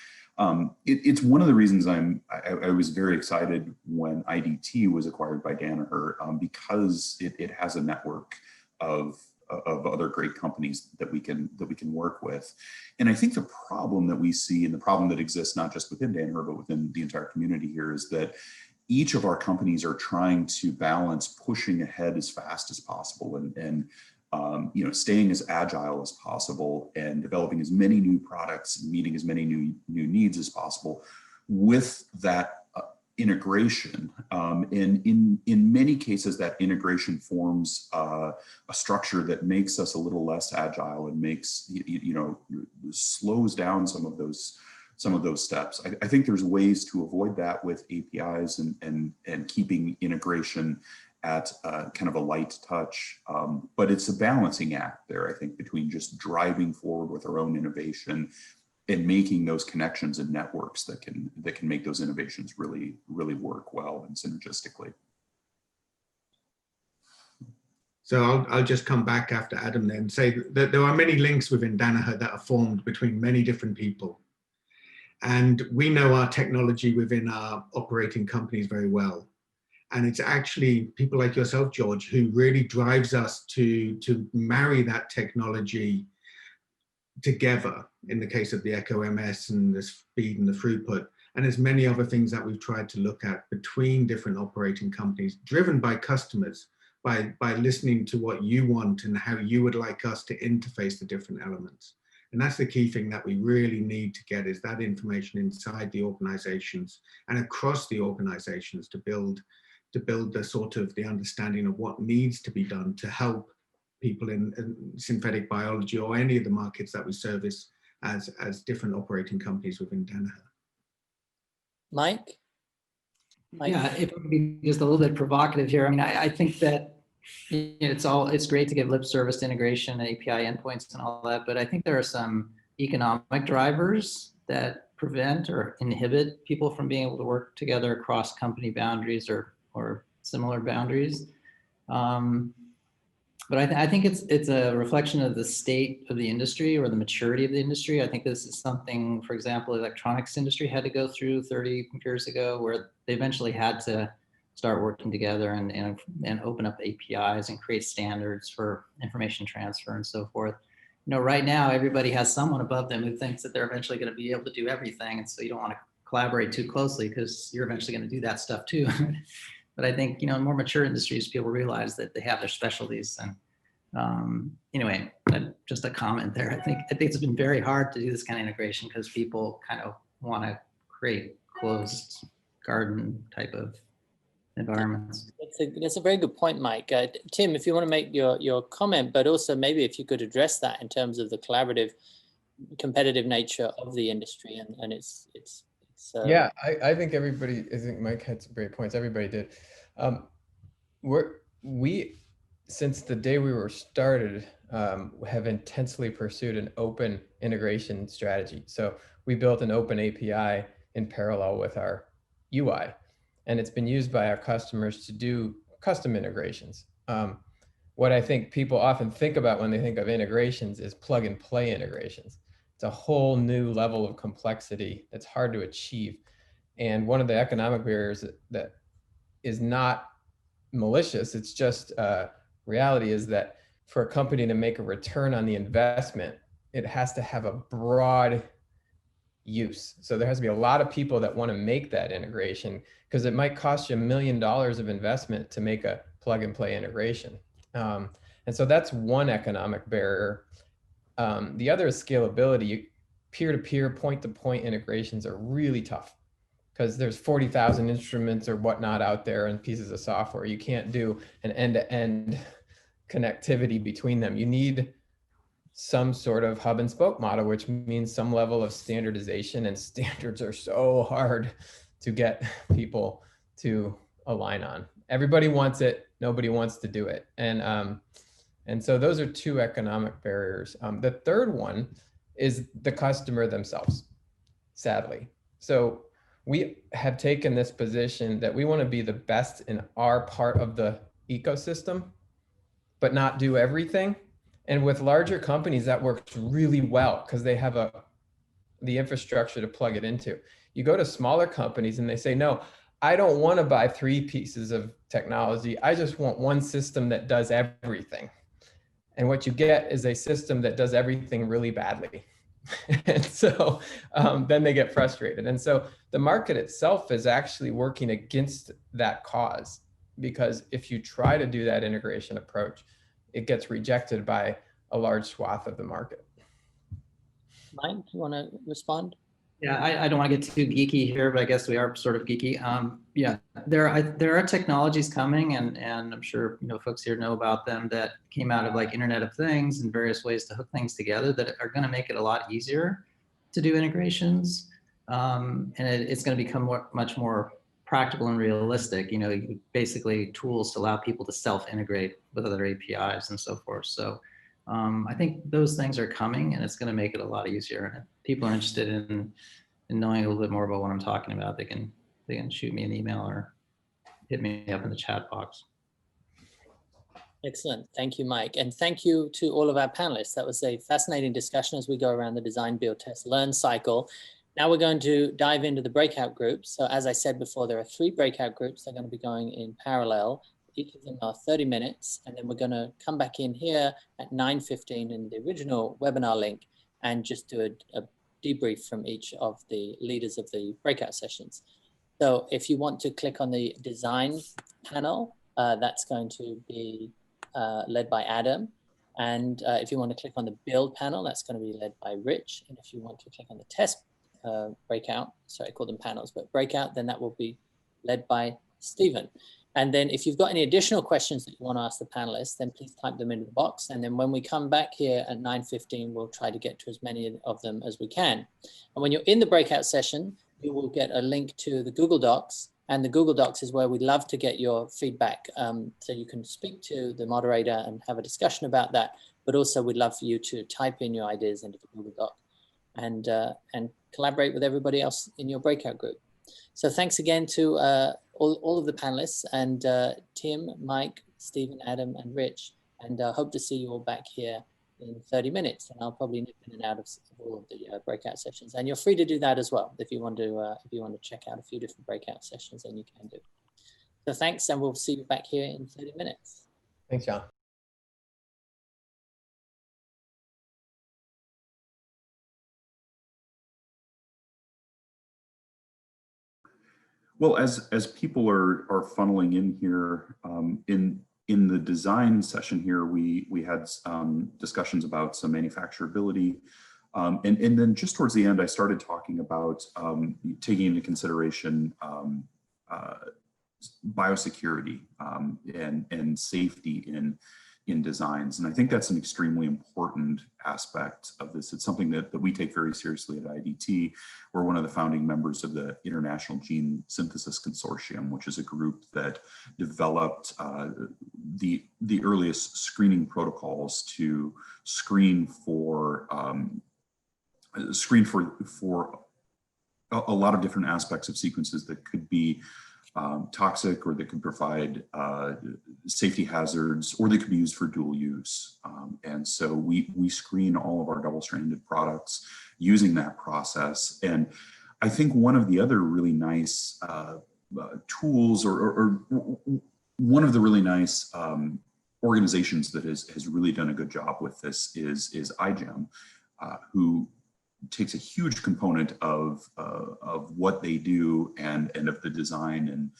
It's one of the reasons I was very excited when IDT was acquired by Danaher, because it has a network of other great companies that we can work with. And I think the problem that we see, and the problem that exists not just within Danaher but within the entire community here, is that each of our companies are trying to balance pushing ahead as fast as possible and you know, staying as agile as possible and developing as many new products and meeting as many new needs as possible with that integration. And in many cases, that integration forms a structure that makes us a little less agile and makes, you know, slows down some of those steps. I think there's ways to avoid that with APIs and keeping integration at kind of a light touch, but it's a balancing act there, I think, between just driving forward with our own innovation and making those connections and networks that can make those innovations really work well and synergistically. So I'll just come back after Adam then and say that there are many links within Danaher that are formed between many different people. And we know our technology within our operating companies very well. And it's actually people like yourself, George, who really drives us to marry that technology together in the case of the ECO-MS and the speed and the throughput. And there's many other things that we've tried to look at between different operating companies, driven by customers, by listening to what you want and how you would like us to interface the different elements. And that's the key thing that we really need to get, is that information inside the organizations and across the organizations to build the sort of the understanding of what needs to be done to help people in synthetic biology or any of the markets that we service as different operating companies within Danaher. Mike? Yeah, if I could be just a little bit provocative here. I mean, I think that it's great to give lip service to integration and API endpoints and all that, but I think there are some economic drivers that prevent or inhibit people from being able to work together across company boundaries or similar boundaries. But I think it's a reflection of the state of the industry or the maturity of the industry. I think this is something, for example, the electronics industry had to go through 30 years ago, where they eventually had to start working together and open up APIs and create standards for information transfer and so forth. You know, right now, everybody has someone above them who thinks that they're eventually going to be able to do everything. And so you don't want to collaborate too closely because you're eventually going to do that stuff too. But I think, you know, in more mature industries, people realize that they have their specialties. And anyway, just a comment there. I think it's been very hard to do this kind of integration because people kind of want to create closed garden type of environments. That's a very good point, Mike. Tim, if you want to make your comment, but also maybe if you could address that in terms of the collaborative, competitive nature of the industry and it's yeah, I think I think Mike had some great points. Everybody did. We since the day we were started, have intensely pursued an open integration strategy. So we built an open API in parallel with our UI, and it's been used by our customers to do custom integrations. What I think people often think about when they think of integrations is plug and play integrations. It's a whole new level of complexity that's hard to achieve. And one of the economic barriers that is not malicious, it's just reality, is that for a company to make a return on the investment, it has to have a broad use. So there has to be a lot of people that want to make that integration, because it might cost you $1 million of investment to make a plug and play integration. And so that's one economic barrier. The other is scalability. Peer-to-peer, point-to-point integrations are really tough because there's 40,000 instruments or whatnot out there and pieces of software. You can't do an end-to-end connectivity between them. You need some sort of hub and spoke model, which means some level of standardization, and standards are so hard to get people to align on. Everybody wants it, nobody wants to do it. And so those are two economic barriers. The third one is the customer themselves, sadly. So we have taken this position that we want to be the best in our part of the ecosystem, but not do everything. And with larger companies, that works really well because they have the infrastructure to plug it into. You go to smaller companies and they say, no, I don't want to buy 3 pieces of technology. I just want one system that does everything. And what you get is a system that does everything really badly. And so then they get frustrated. And so the market itself is actually working against that cause, because if you try to do that integration approach, it gets rejected by a large swath of the market. Mike, you want to respond? Yeah, I don't want to get too geeky here, but I guess we are sort of geeky. Yeah, there are technologies coming, and I'm sure folks here know about them, that came out of like Internet of Things and various ways to hook things together that are going to make it a lot easier to do integrations, and it's going to become much more practical and realistic. Basically tools to allow people to self-integrate with other APIs and so forth. So I think those things are coming, and it's going to make it a lot easier. And if people are interested in knowing a little bit more about what I'm talking about, they can shoot me an email or hit me up in the chat box. Excellent. Thank you, Mike. And thank you to all of our panelists. That was a fascinating discussion as we go around the design, build, test, learn cycle. Now we're going to dive into the breakout groups. So as I said before, there are 3 breakout groups that are going to be going in parallel. Each of them are 30 minutes. And then we're going to come back in here at 9:15 in the original webinar link and just do a debrief from each of the leaders of the breakout sessions. So if you want to click on the design panel, that's going to be led by Adam. And if you want to click on the build panel, that's going to be led by Rich. And if you want to click on the test breakout, sorry, I call them panels, but breakout, then that will be led by Stephen. And then if you've got any additional questions that you want to ask the panelists, then please type them into the box. And then when we come back here at 9:15, we'll try to get to as many of them as we can. And when you're in the breakout session, you will get a link to the Google Docs. And the Google Docs is where we'd love to get your feedback. So you can speak to the moderator and have a discussion about that. But also we'd love for you to type in your ideas into the Google Doc and collaborate with everybody else in your breakout group. So thanks again to all of the panelists, and Tim, Mike, Stephen, Adam, and Rich. And hope to see you all back here in 30 minutes. And I'll probably nip in and out of all of the breakout sessions. And you're free to do that as well. If you want to check out a few different breakout sessions, then you can do. So thanks, and we'll see you back here in 30 minutes. Thanks, John. Well, as people are funneling in here, in the design session here, we had discussions about some manufacturability, and then just towards the end, I started talking about taking into consideration biosecurity and safety in designs. And I think that's an extremely important aspect of this. It's something that we take very seriously at IDT. We're one of the founding members of the International Gene Synthesis Consortium, which is a group that developed the earliest screening protocols to screen for a lot of different aspects of sequences that could be toxic, or that could provide safety hazards, or they could be used for dual use. And so we screen all of our double-stranded products using that process. And I think one of the other really nice tools, or one of the really nice organizations that has really done a good job with this is iGEM, who takes a huge component of what they do and of the design and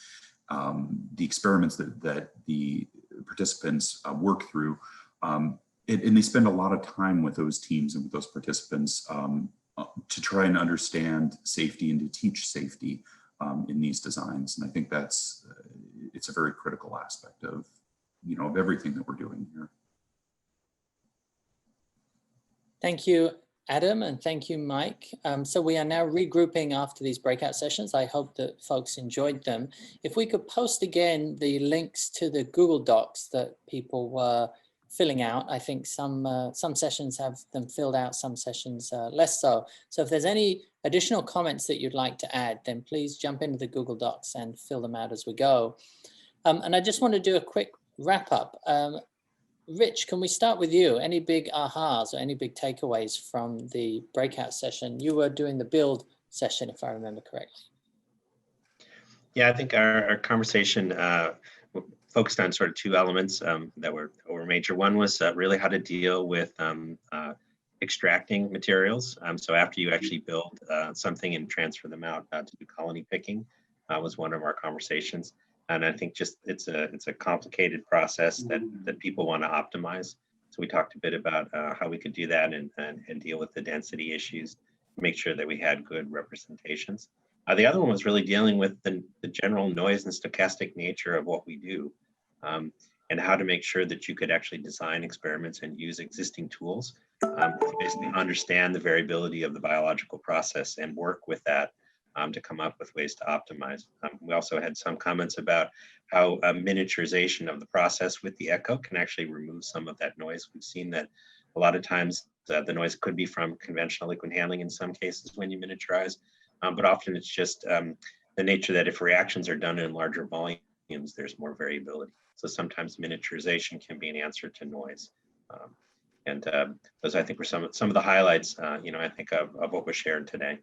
the experiments that the participants work through. And they spend a lot of time with those teams and with those participants to try and understand safety and to teach safety in these designs. And I think that's, it's a very critical aspect of, of everything that we're doing here. Thank you, Adam, and thank you, Mike. So we are now regrouping after these breakout sessions. I hope that folks enjoyed them. If we could post again the links to the Google Docs that people were filling out. I think some sessions have them filled out, some sessions less so. So if there's any additional comments that you'd like to add, then please jump into the Google Docs and fill them out as we go. And I just want to do a quick wrap up. Rich, can we start with you? Any big ahas or any big takeaways from the breakout session? You were doing the build session, if I remember correctly. Yeah, I think our conversation focused on sort of two elements that were major. One was really how to deal with extracting materials. So after you actually build something and transfer them out to do colony picking was one of our conversations. And I think just it's a complicated process that people want to optimize. So we talked a bit about how we could do that and deal with the density issues, make sure that we had good representations. The other one was really dealing with the general noise and stochastic nature of what we do, and how to make sure that you could actually design experiments and use existing tools to basically understand the variability of the biological process and work with that to come up with ways to optimize. We also had some comments about how miniaturization of the process with the echo can actually remove some of that noise. We've seen that a lot of times the noise could be from conventional liquid handling in some cases when you miniaturize, but often it's just the nature that if reactions are done in larger volumes, there's more variability. So sometimes miniaturization can be an answer to noise. And those I think were some of the highlights, I think of what was shared today.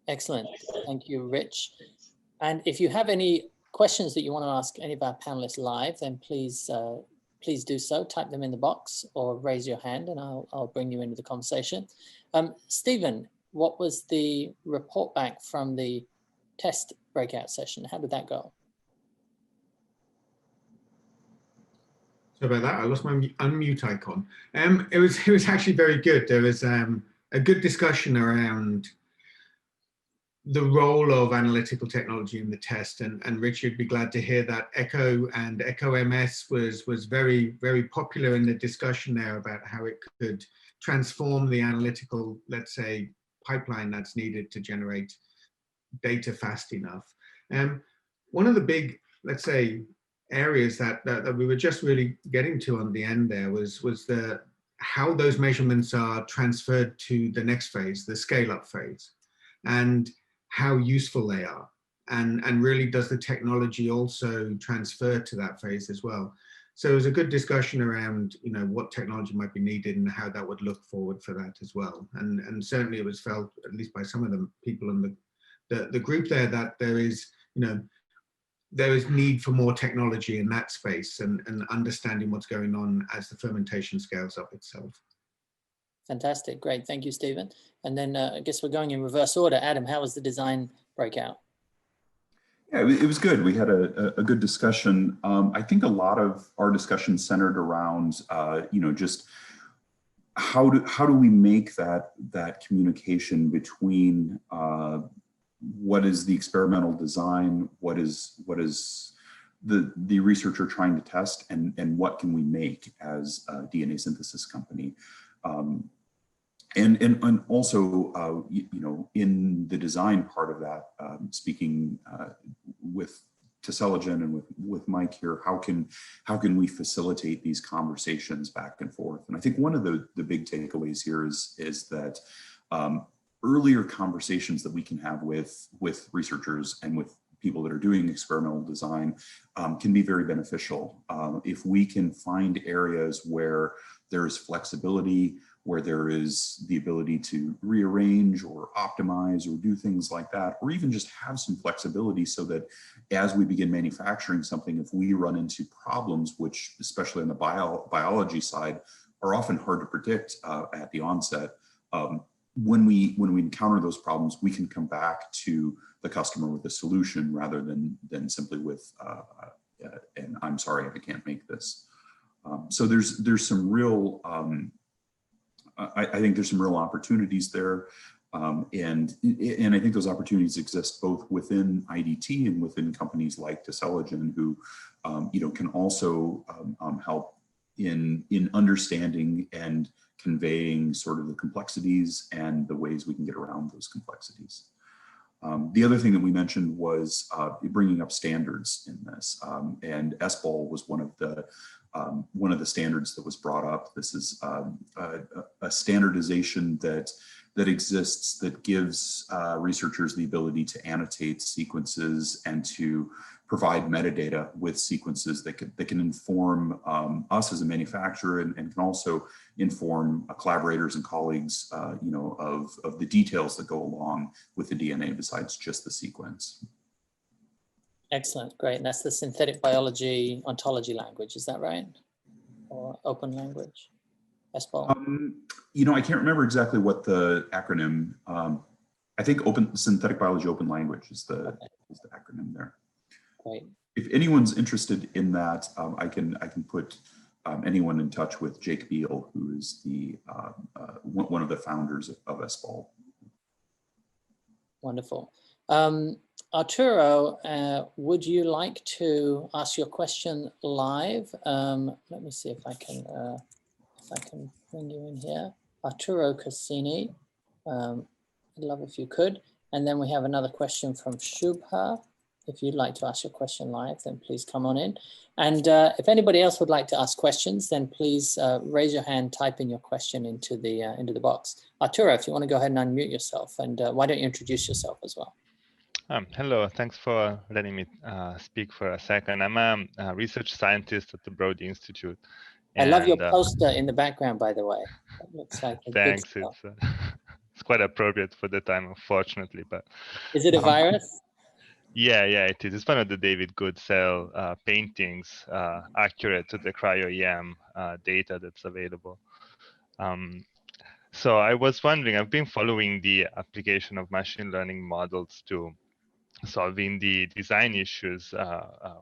Excellent. Thank you, Rich. And if you have any questions that you want to ask any of our panelists live, then please do so. Type them in the box or raise your hand and I'll bring you into the conversation. Stephen, what was the report back from the test breakout session? How did that go? So about that, I lost my unmute icon. It was actually very good. There was a good discussion around the role of analytical technology in the test, and Rich, you'd be glad to hear that Echo and Echo MS was very, very popular in the discussion there about how it could transform the analytical, let's say, pipeline that's needed to generate data fast enough. One of the big, let's say, areas that we were just really getting to on the end there was how those measurements are transferred to the next phase, the scale-up phase, and how useful they are, and really does the technology also transfer to that phase as well. So it was a good discussion around what technology might be needed and how that would look forward for that as well. And certainly it was felt, at least by some of the people in the group there, that there is need for more technology in that space and understanding what's going on as the fermentation scales up itself. Fantastic. Great. Thank you, Stephen. And then I guess we're going in reverse order. Adam, how was the design breakout? Yeah, it was good. We had a good discussion. I think a lot of our discussion centered around, just how do we make that communication between what is the experimental design, what is the researcher trying to test, and what can we make as a DNA synthesis company. And also, in the design part of that, speaking with TeselaGen and with Mike here, how can we facilitate these conversations back and forth? And I think one of the big takeaways here is that earlier conversations that we can have with researchers and with people that are doing experimental design can be very beneficial. If we can find areas where there is flexibility, where there is the ability to rearrange or optimize or do things like that, or even just have some flexibility so that as we begin manufacturing something, if we run into problems, which especially on the biology side are often hard to predict at the onset, when we encounter those problems, we can come back to the customer with a solution rather than simply with and I'm sorry I can't make this. So there's some real, I think there's some real opportunities there. And I think those opportunities exist both within IDT and within companies like TeselaGen, who can also help in understanding and conveying sort of the complexities and the ways we can get around those complexities. The other thing that we mentioned was bringing up standards in this, and SBOL was one of the standards that was brought up. This is a standardization that exists that gives researchers the ability to annotate sequences and to provide metadata with sequences that can inform us as a manufacturer and can also inform collaborators and colleagues, of the details that go along with the DNA besides just the sequence. Excellent, great. And that's the synthetic biology ontology language, is that right? Or open language, SBOL? I can't remember exactly what the acronym. I think synthetic biology open language is the acronym there. Great. If anyone's interested in that, I can put anyone in touch with Jake Beal, who is the one of the founders of SBOL. Wonderful. Arturo, would you like to ask your question live? Let me see if I can bring you in here. Arturo Cassini, I'd love if you could. And then we have another question from Shubha. If you'd like to ask your question live, then please come on in. And if anybody else would like to ask questions, then please raise your hand, type in your question into the box. Arturo, if you want to go ahead and unmute yourself, and why don't you introduce yourself as well? Hello, thanks for letting me speak for a second. I'm a research scientist at the Broad Institute. I love your poster in the background, by the way. It looks like thanks. It's quite appropriate for the time, unfortunately. But is it a virus? Yeah, it is. It's one of the David Goodsell paintings, accurate to the cryo-EM data that's available. So I was wondering, I've been following the application of machine learning models to solving the design issues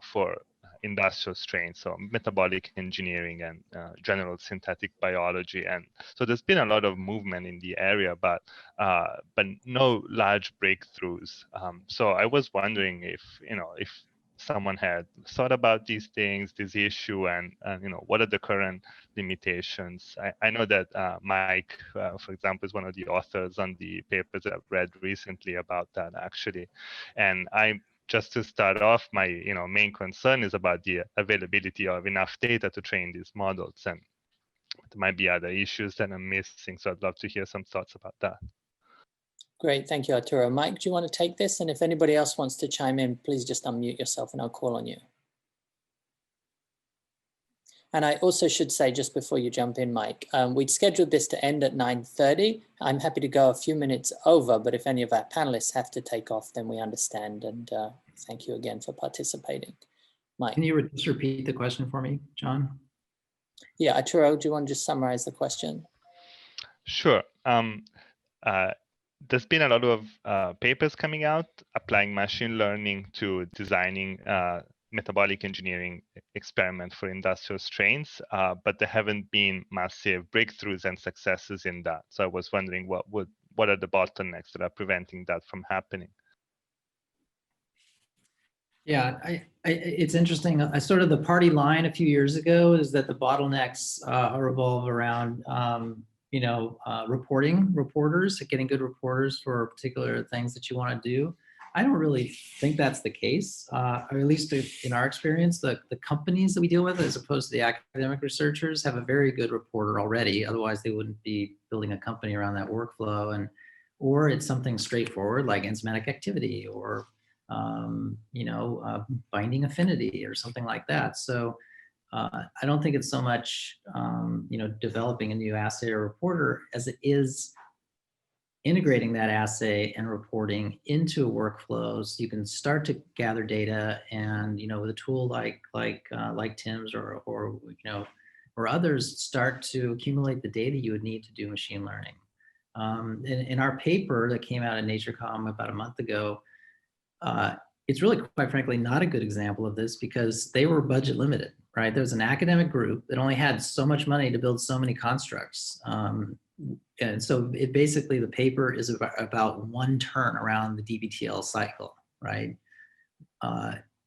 for industrial strains, so metabolic engineering and general synthetic biology. And so there's been a lot of movement in the area, but no large breakthroughs. So I was wondering if someone had thought about these things, this issue, and what are the current limitations. I know that Mike, for example, is one of the authors on the papers that I've read recently about that, actually. And just to start off, my main concern is about the availability of enough data to train these models, and there might be other issues that I'm missing. So I'd love to hear some thoughts about that. Great, thank you, Arturo. Mike, do you want to take this? And if anybody else wants to chime in, please just unmute yourself and I'll call on you. And I also should say, just before you jump in, Mike, we'd scheduled this to end at 9:30. I'm happy to go a few minutes over, but if any of our panelists have to take off, then we understand. And thank you again for participating. Mike. Can you just repeat the question for me, John? Yeah, Arturo, do you want to just summarize the question? Sure. There's been a lot of papers coming out applying machine learning to designing metabolic engineering experiment for industrial strains, but there haven't been massive breakthroughs and successes in that. So I was wondering what are the bottlenecks that are preventing that from happening? Yeah, it's interesting. Sort of the party line a few years ago is that the bottlenecks revolve around reporters, getting good reporters for particular things that you want to do. I don't really think that's the case, or at least in our experience. The companies that we deal with, as opposed to the academic researchers, have a very good reporter already. Otherwise, they wouldn't be building a company around that workflow. Or it's something straightforward like enzymatic activity or binding affinity or something like that. So I don't think it's so much developing a new assay or reporter as it is integrating that assay and reporting into a workflow so you can start to gather data, and with a tool like Tim's or others, start to accumulate the data you would need to do machine learning. In our paper that came out in Nature Com about a month ago, it's really, quite frankly, not a good example of this because they were budget limited, right? There was an academic group that only had so much money to build so many constructs. And so it basically, the paper is about one turn around the DBTL cycle, right?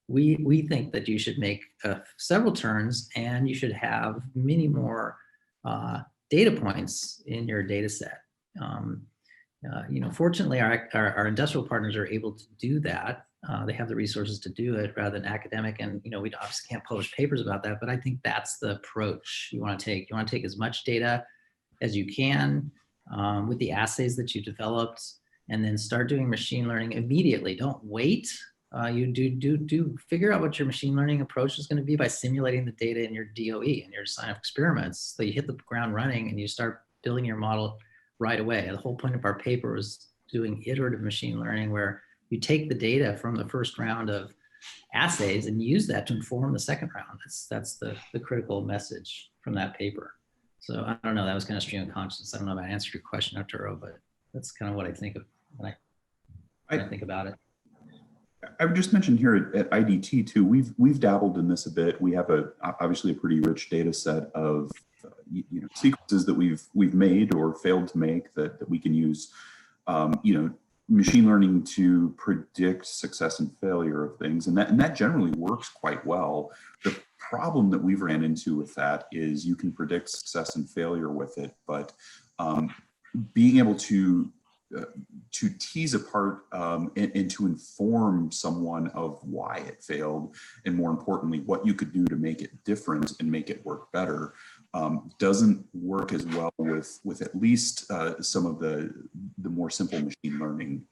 We think that you should make several turns and you should have many more data points in your data set. Fortunately, our industrial partners are able to do that. They have the resources to do it rather than academic. And, we obviously can't publish papers about that, but I think that's the approach you want to take. You want to take as much data as you can with the assays that you developed, and then start doing machine learning immediately. Don't wait. You do figure out what your machine learning approach is going to be by simulating the data in your DOE and your design of experiments. So you hit the ground running and you start building your model right away. The whole point of our paper was doing iterative machine learning, where you take the data from the first round of assays and use that to inform the second round. That's the critical message from that paper. So I don't know, that was kind of stream of consciousness. I don't know if I answered your question, Arturo, but that's kind of what I think of when I think about it. I would just mention here at IDT too, we've dabbled in this a bit. We have obviously a pretty rich data set of sequences that we've made or failed to make that we can use machine learning to predict success and failure of things, and that generally works quite well. The problem that we've ran into with that is you can predict success and failure with it, but being able to tease apart and to inform someone of why it failed, and more importantly, what you could do to make it different and make it work better, doesn't work as well with at least some of the more simple machine learning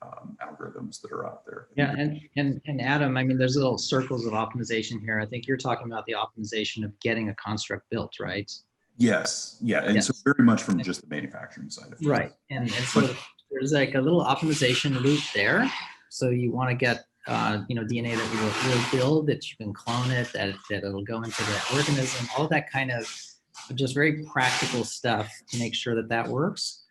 algorithms that are out there. Yeah, and Adam, I mean, there's little circles of optimization here. I think you're talking about the optimization of getting a construct built, right? Yes, yeah, and so very much from just the manufacturing side of it. Right, and so there's like a little optimization loop there. So you want to get DNA that will build, that you can clone it, that it'll go into the organism, all that kind of just very practical stuff to make sure that works.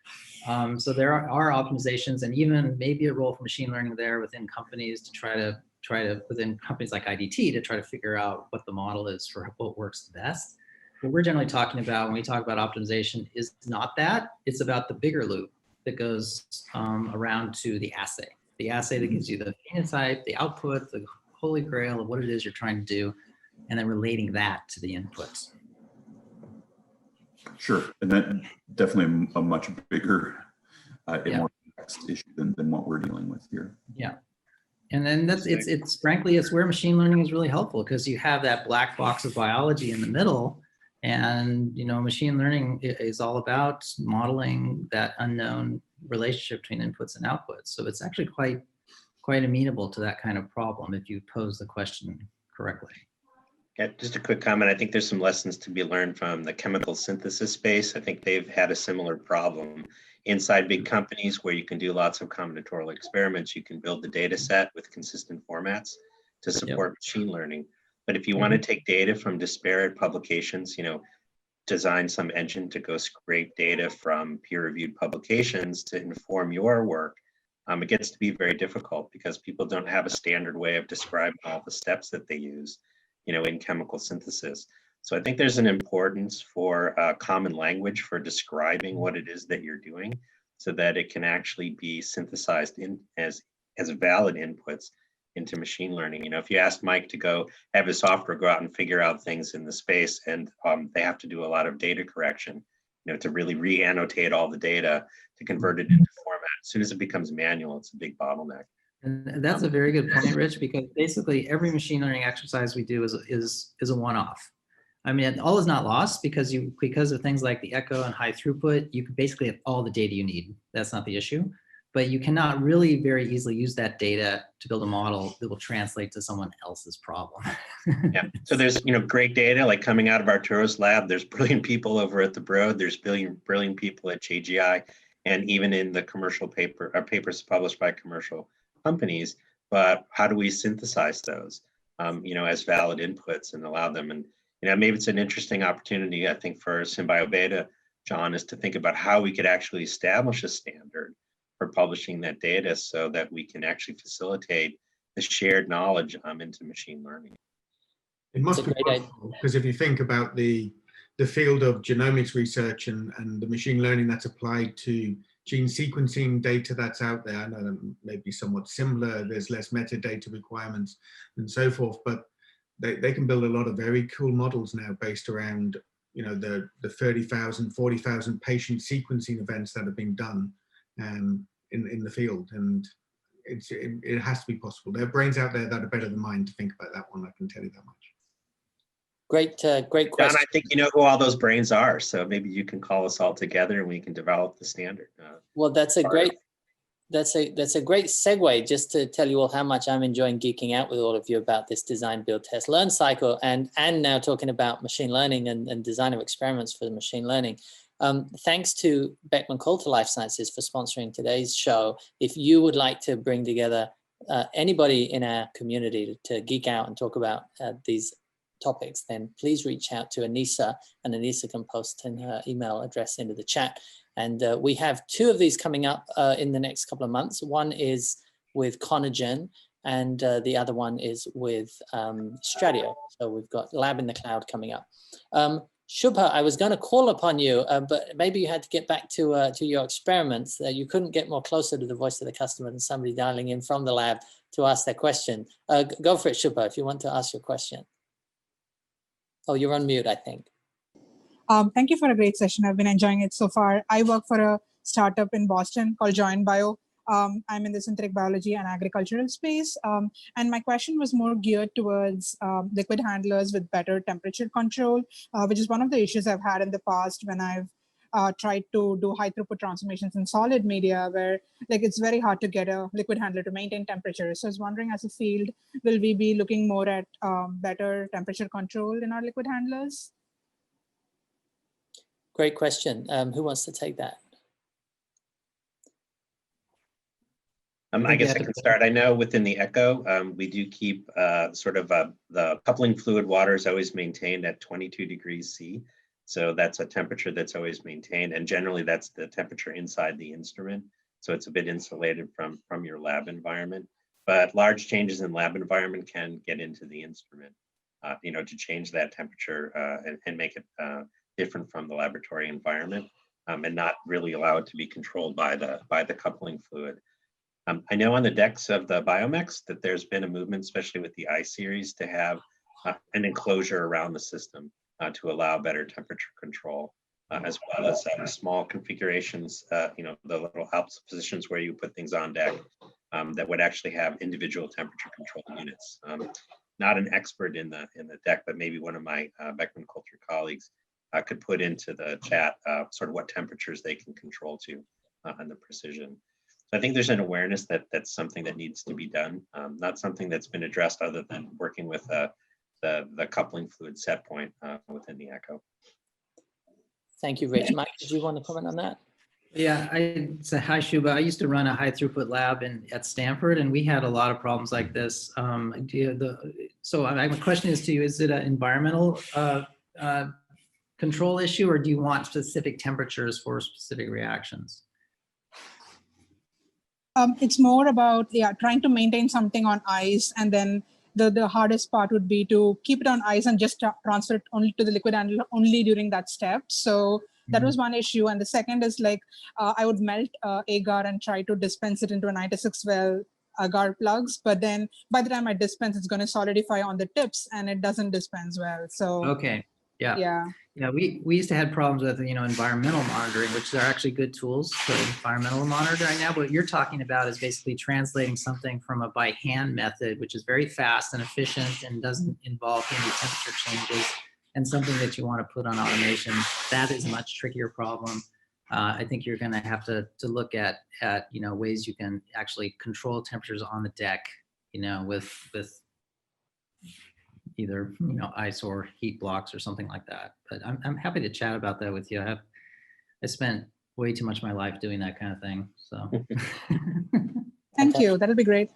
So there are optimizations, and even maybe a role for machine learning there within companies to try to within companies like IDT to try to figure out what the model is for what works the best. What we're generally talking about when we talk about optimization is not that. It's about the bigger loop that goes around to the assay that gives you the phenotype, the output, the holy grail of what it is you're trying to do, and then relating that to the inputs. Sure, and that definitely a much bigger and more complex issue than what we're dealing with here. Yeah, and then it's frankly, it's where machine learning is really helpful, because you have that black box of biology in the middle, and machine learning is all about modeling that unknown relationship between inputs and outputs. So it's actually quite amenable to that kind of problem if you pose the question correctly. Yeah, just a quick comment. I think there's some lessons to be learned from the chemical synthesis space. I think they've had a similar problem inside big companies where you can do lots of combinatorial experiments. You can build the data set with consistent formats to support machine learning. But if you want to take data from disparate publications, design some engine to go scrape data from peer-reviewed publications to inform your work, it gets to be very difficult because people don't have a standard way of describing all the steps that they use in chemical synthesis. So I think there's an importance for a common language for describing what it is that you're doing so that it can actually be synthesized in as valid inputs into machine learning. If you ask Mike to go have his software go out and figure out things in the space, and they have to do a lot of data correction, to really re-annotate all the data to convert it into format. As soon as it becomes manual, it's a big bottleneck. And that's a very good point, Rich, because basically every machine learning exercise we do is a one-off. I mean, all is not lost because of things like the echo and high throughput, you can basically have all the data you need. That's not the issue. But you cannot really very easily use that data to build a model that will translate to someone else's problem. Yeah. So there's great data like coming out of Arturo's lab. There's brilliant people over at the Broad. There's brilliant people at JGI, and even in the commercial papers published by commercial companies. But how do we synthesize those, as valid inputs and allow them? And maybe it's an interesting opportunity, I think, for SynBioBeta, John, is to think about how we could actually establish a standard for publishing that data so that we can actually facilitate shared knowledge into machine learning. It must It's a be great idea. possible, because if you think about the field of genomics research and the machine learning that's applied to gene sequencing data that's out there, I know that may be somewhat similar, there's less metadata requirements and so forth, but they can build a lot of very cool models now based around, you know, the 30,000, 40,000 patient sequencing events that have been done in the field. And it has to be possible. There are brains out there that are better than mine to think about that one, I can tell you that much. Great, great John, question. I think you know who all those brains are, so maybe you can call us all together and we can develop the standard. Well, that's a great segue, just to tell you all how much I'm enjoying geeking out with all of you about this design, build, test, learn cycle, and now talking about machine learning and design of experiments for the machine learning. Thanks to Beckman Coulter Life Sciences for sponsoring today's show. If you would like to bring together anybody in our community to geek out and talk about these topics, then please reach out to Anissa, and Anissa can post her email address into the chat. And we have 2 of these coming up in the next couple of months. One is with TeselaGen, and the other one is with Stradio. So we've got Lab in the Cloud coming up. Shubha, I was going to call upon you, but maybe you had to get back to your experiments. You couldn't get more closer to the voice of the customer than somebody dialing in from the lab to ask their question. Go for it, Shubha, if you want to ask your question. Oh, you're on mute, I think. Thank you for a great session. I've been enjoying it so far. I work for a startup in Boston called JoinBio. I'm in the synthetic biology and agricultural space. And my question was more geared towards liquid handlers with better temperature control, which is one of the issues I've had in the past when I've tried to do high throughput transformations in solid media, where like it's very hard to get a liquid handler to maintain temperature. So I was wondering, as a field, will we be looking more at better temperature control in our liquid handlers? Great question. Who wants to take that? I guess I can start. I know within the Echo, we do keep the coupling fluid water is always maintained at 22 degrees C. So that's a temperature that's always maintained. And generally that's the temperature inside the instrument. So it's a bit insulated from your lab environment. But large changes in lab environment can get into the instrument, to change that temperature and make it different from the laboratory environment, and not really allow it to be controlled by the coupling fluid. I know on the decks of the Biomex that there's been a movement, especially with the I series, to have an enclosure around the system to allow better temperature control, as well as small configurations, the little helps positions where you put things on deck that would actually have individual temperature control units. Not an expert in the deck, but maybe one of my Beckman Coulter colleagues could put into the chat sort of what temperatures they can control to and the precision. So I think there's an awareness that that's something that needs to be done. Not something that's been addressed other than working with the coupling fluid set point within the Echo. Thank you, Rich. Mike, did you want to comment on that? Yeah, hi Shubha. I used to run a high throughput lab at Stanford, and we had a lot of problems like this. So my question is to you: is it an environmental control issue, or do you want specific temperatures for specific reactions? It's more about trying to maintain something on ice, and then the hardest part would be to keep it on ice and just transfer it only to the liquid handler only during that step. So that was one issue. And the second is I would melt agar and try to dispense it into a 96 well agar plugs, but then by the time I dispense, it's going to solidify on the tips and it doesn't dispense well. So okay, yeah. We used to have problems with environmental monitoring, which are actually good tools for environmental monitoring right now. But what you're talking about is basically translating something from a by hand method, which is very fast and efficient and doesn't involve any temperature changes, and something that you want to put on automation. That is a much trickier problem. I think you're going to have to look at ways you can actually control temperatures on the deck, with either ice or heat blocks or something like that. But I'm happy to chat about that with you. I spent way too much of my life doing that kind of thing. So thank you. That'll be great.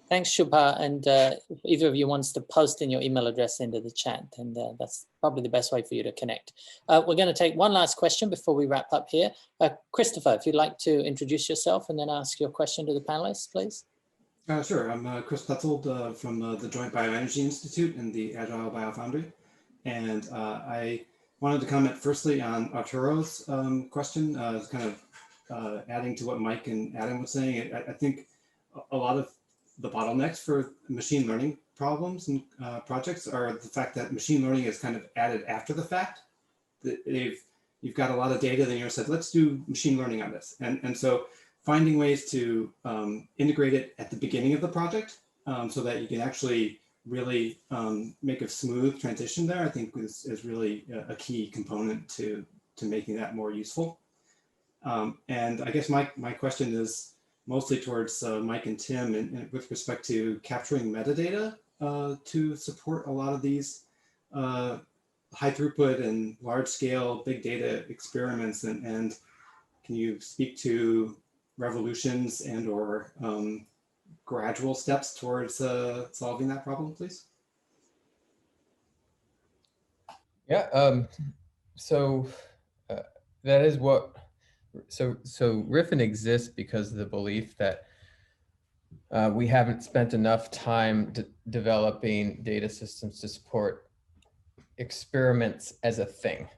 Thanks, Shubha. And if either of you wants to post in your email address into the chat, and that's probably the best way for you to connect. We're going to take one last question before we wrap up here. Christopher, if you'd like to introduce yourself and then ask your question to the panelists, please. Sure. I'm Chris Petzold from the Joint Bioenergy Institute in the Agile Biofoundry. And I wanted to comment firstly on Arturo's question, kind of adding to what Mike and Adam was saying. I think a lot of the bottlenecks for machine learning problems and projects are the fact that machine learning is kind of added after the fact. You've got a lot of data, then you said, let's do machine learning on this. And so finding ways to integrate it at the beginning of the project so that you can actually really make a smooth transition there, I think is really a key component to making that more useful. And I guess my question is mostly towards Mike and Tim and with respect to capturing metadata to support a lot of these high throughput and large scale big data experiments. And can you speak to revolutions and or gradual steps towards solving that problem, please? Yeah, so that is what, so Riffyn exists because of the belief that we haven't spent enough time developing data systems to support experiments as a thing.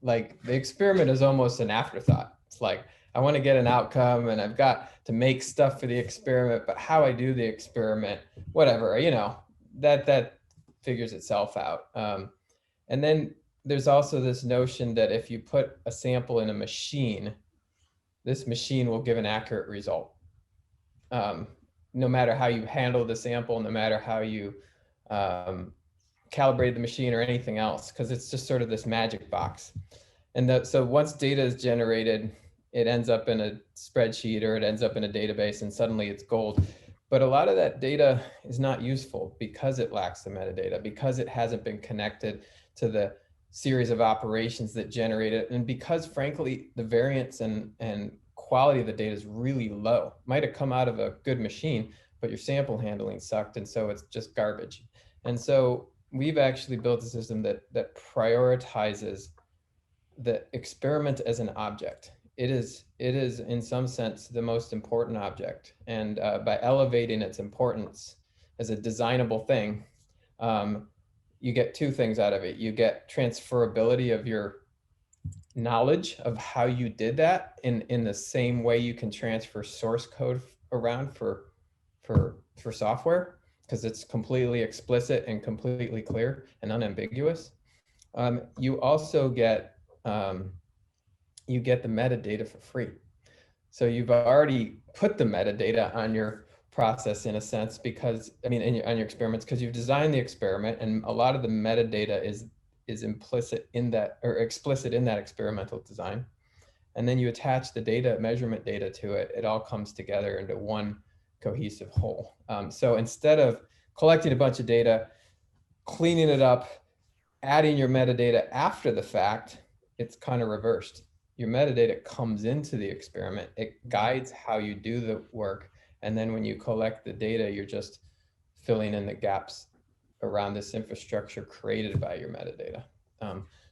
Like the experiment is almost an afterthought. It's like, I want to get an outcome and I've got to make stuff for the experiment, but how I do the experiment, whatever, you know, that figures itself out. And then there's also this notion that if you put a sample in a machine, this machine will give an accurate result. No matter how you handle the sample, no matter how you calibrate the machine or anything else, because it's just sort of this magic box. And so once data is generated, it ends up in a spreadsheet or it ends up in a database and suddenly it's gold. But a lot of that data is not useful because it lacks the metadata, because it hasn't been connected to the series of operations that generate it. And because frankly, the variance and quality of the data is really low. Might have come out of a good machine, but your sample handling sucked. And so it's just garbage. And so we've actually built a system that prioritizes the experiment as an object. It is in some sense the most important object. And by elevating its importance as a designable thing, you get two things out of it. You get transferability of your knowledge of how you did that in the same way you can transfer source code around for software, because it's completely explicit and completely clear and unambiguous. You also get the metadata for free. So you've already put the metadata on your process in a sense, because on your experiments, because you've designed the experiment and a lot of the metadata is implicit in that or explicit in that experimental design. And then you attach the data, measurement data to it, it all comes together into one cohesive whole. So instead of collecting a bunch of data, cleaning it up, adding your metadata after the fact, it's kind of reversed. Your metadata comes into the experiment, it guides how you do the work, and then when you collect the data, you're just filling in the gaps around this infrastructure created by your metadata.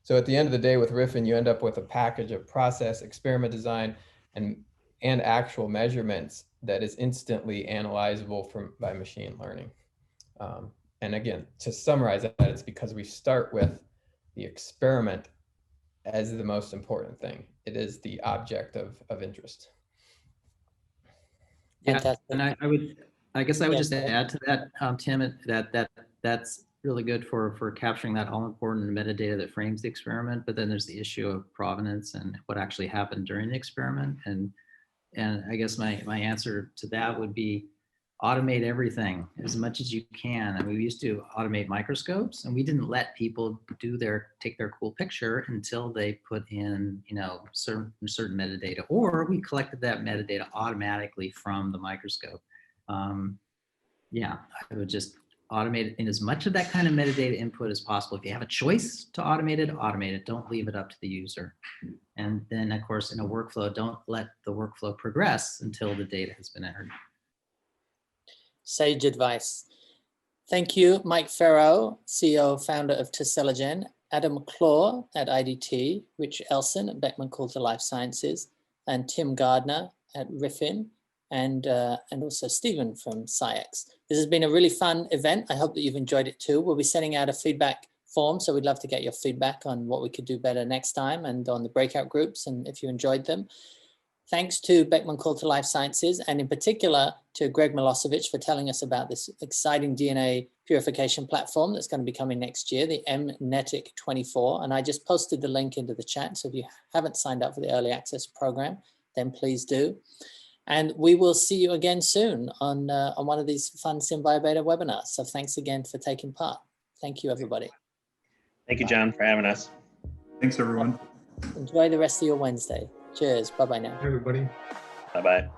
So at the end of the day with Riffyn, you end up with a package of process, experiment design, and actual measurements that is instantly analyzable by machine learning. And again, to summarize that, it's because we start with the experiment as the most important thing. It is the object of interest. Yeah, and I guess I would just add to that, Tim, that's really good for capturing that all important metadata that frames the experiment. But then there's the issue of provenance and what actually happened during the experiment. And I guess my answer to that would be automate everything as much as you can. And we used to automate microscopes, and we didn't let people take their cool picture until they put in, certain metadata, or we collected that metadata automatically from the microscope. Yeah, I would just automate it in as much of that kind of metadata input as possible. If you have a choice to automate it. Don't leave it up to the user. And then of course, in a workflow, don't let the workflow progress until the data has been entered. Sage advice. Thank you, Mike Fero, CEO, founder of TeselaGen, Adam Clore at IDT, Rich Ellson at Beckman Coulter Life Sciences, and Tim Gardner at Riffyn, and also Stephen from Sciex. This has been a really fun event. I hope that you've enjoyed it too. We'll be sending out a feedback form, so we'd love to get your feedback on what we could do better next time and on the breakout groups and if you enjoyed them. Thanks to Beckman Coulter Life Sciences, and in particular to Greg Milosevich for telling us about this exciting DNA purification platform that's going to be coming next year, the EMnetik 24. And I just posted the link into the chat, so if you haven't signed up for the early access program, then please do. And we will see you again soon on one of these fun SynBioBeta webinars. So thanks again for taking part. Thank you, everybody. Thank you, John, for having us. Thanks, everyone. Enjoy the rest of your Wednesday. Cheers. Bye-bye now. Everybody. Bye-bye.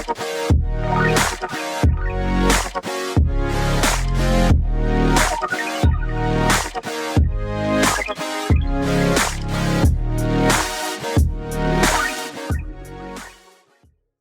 Thanks.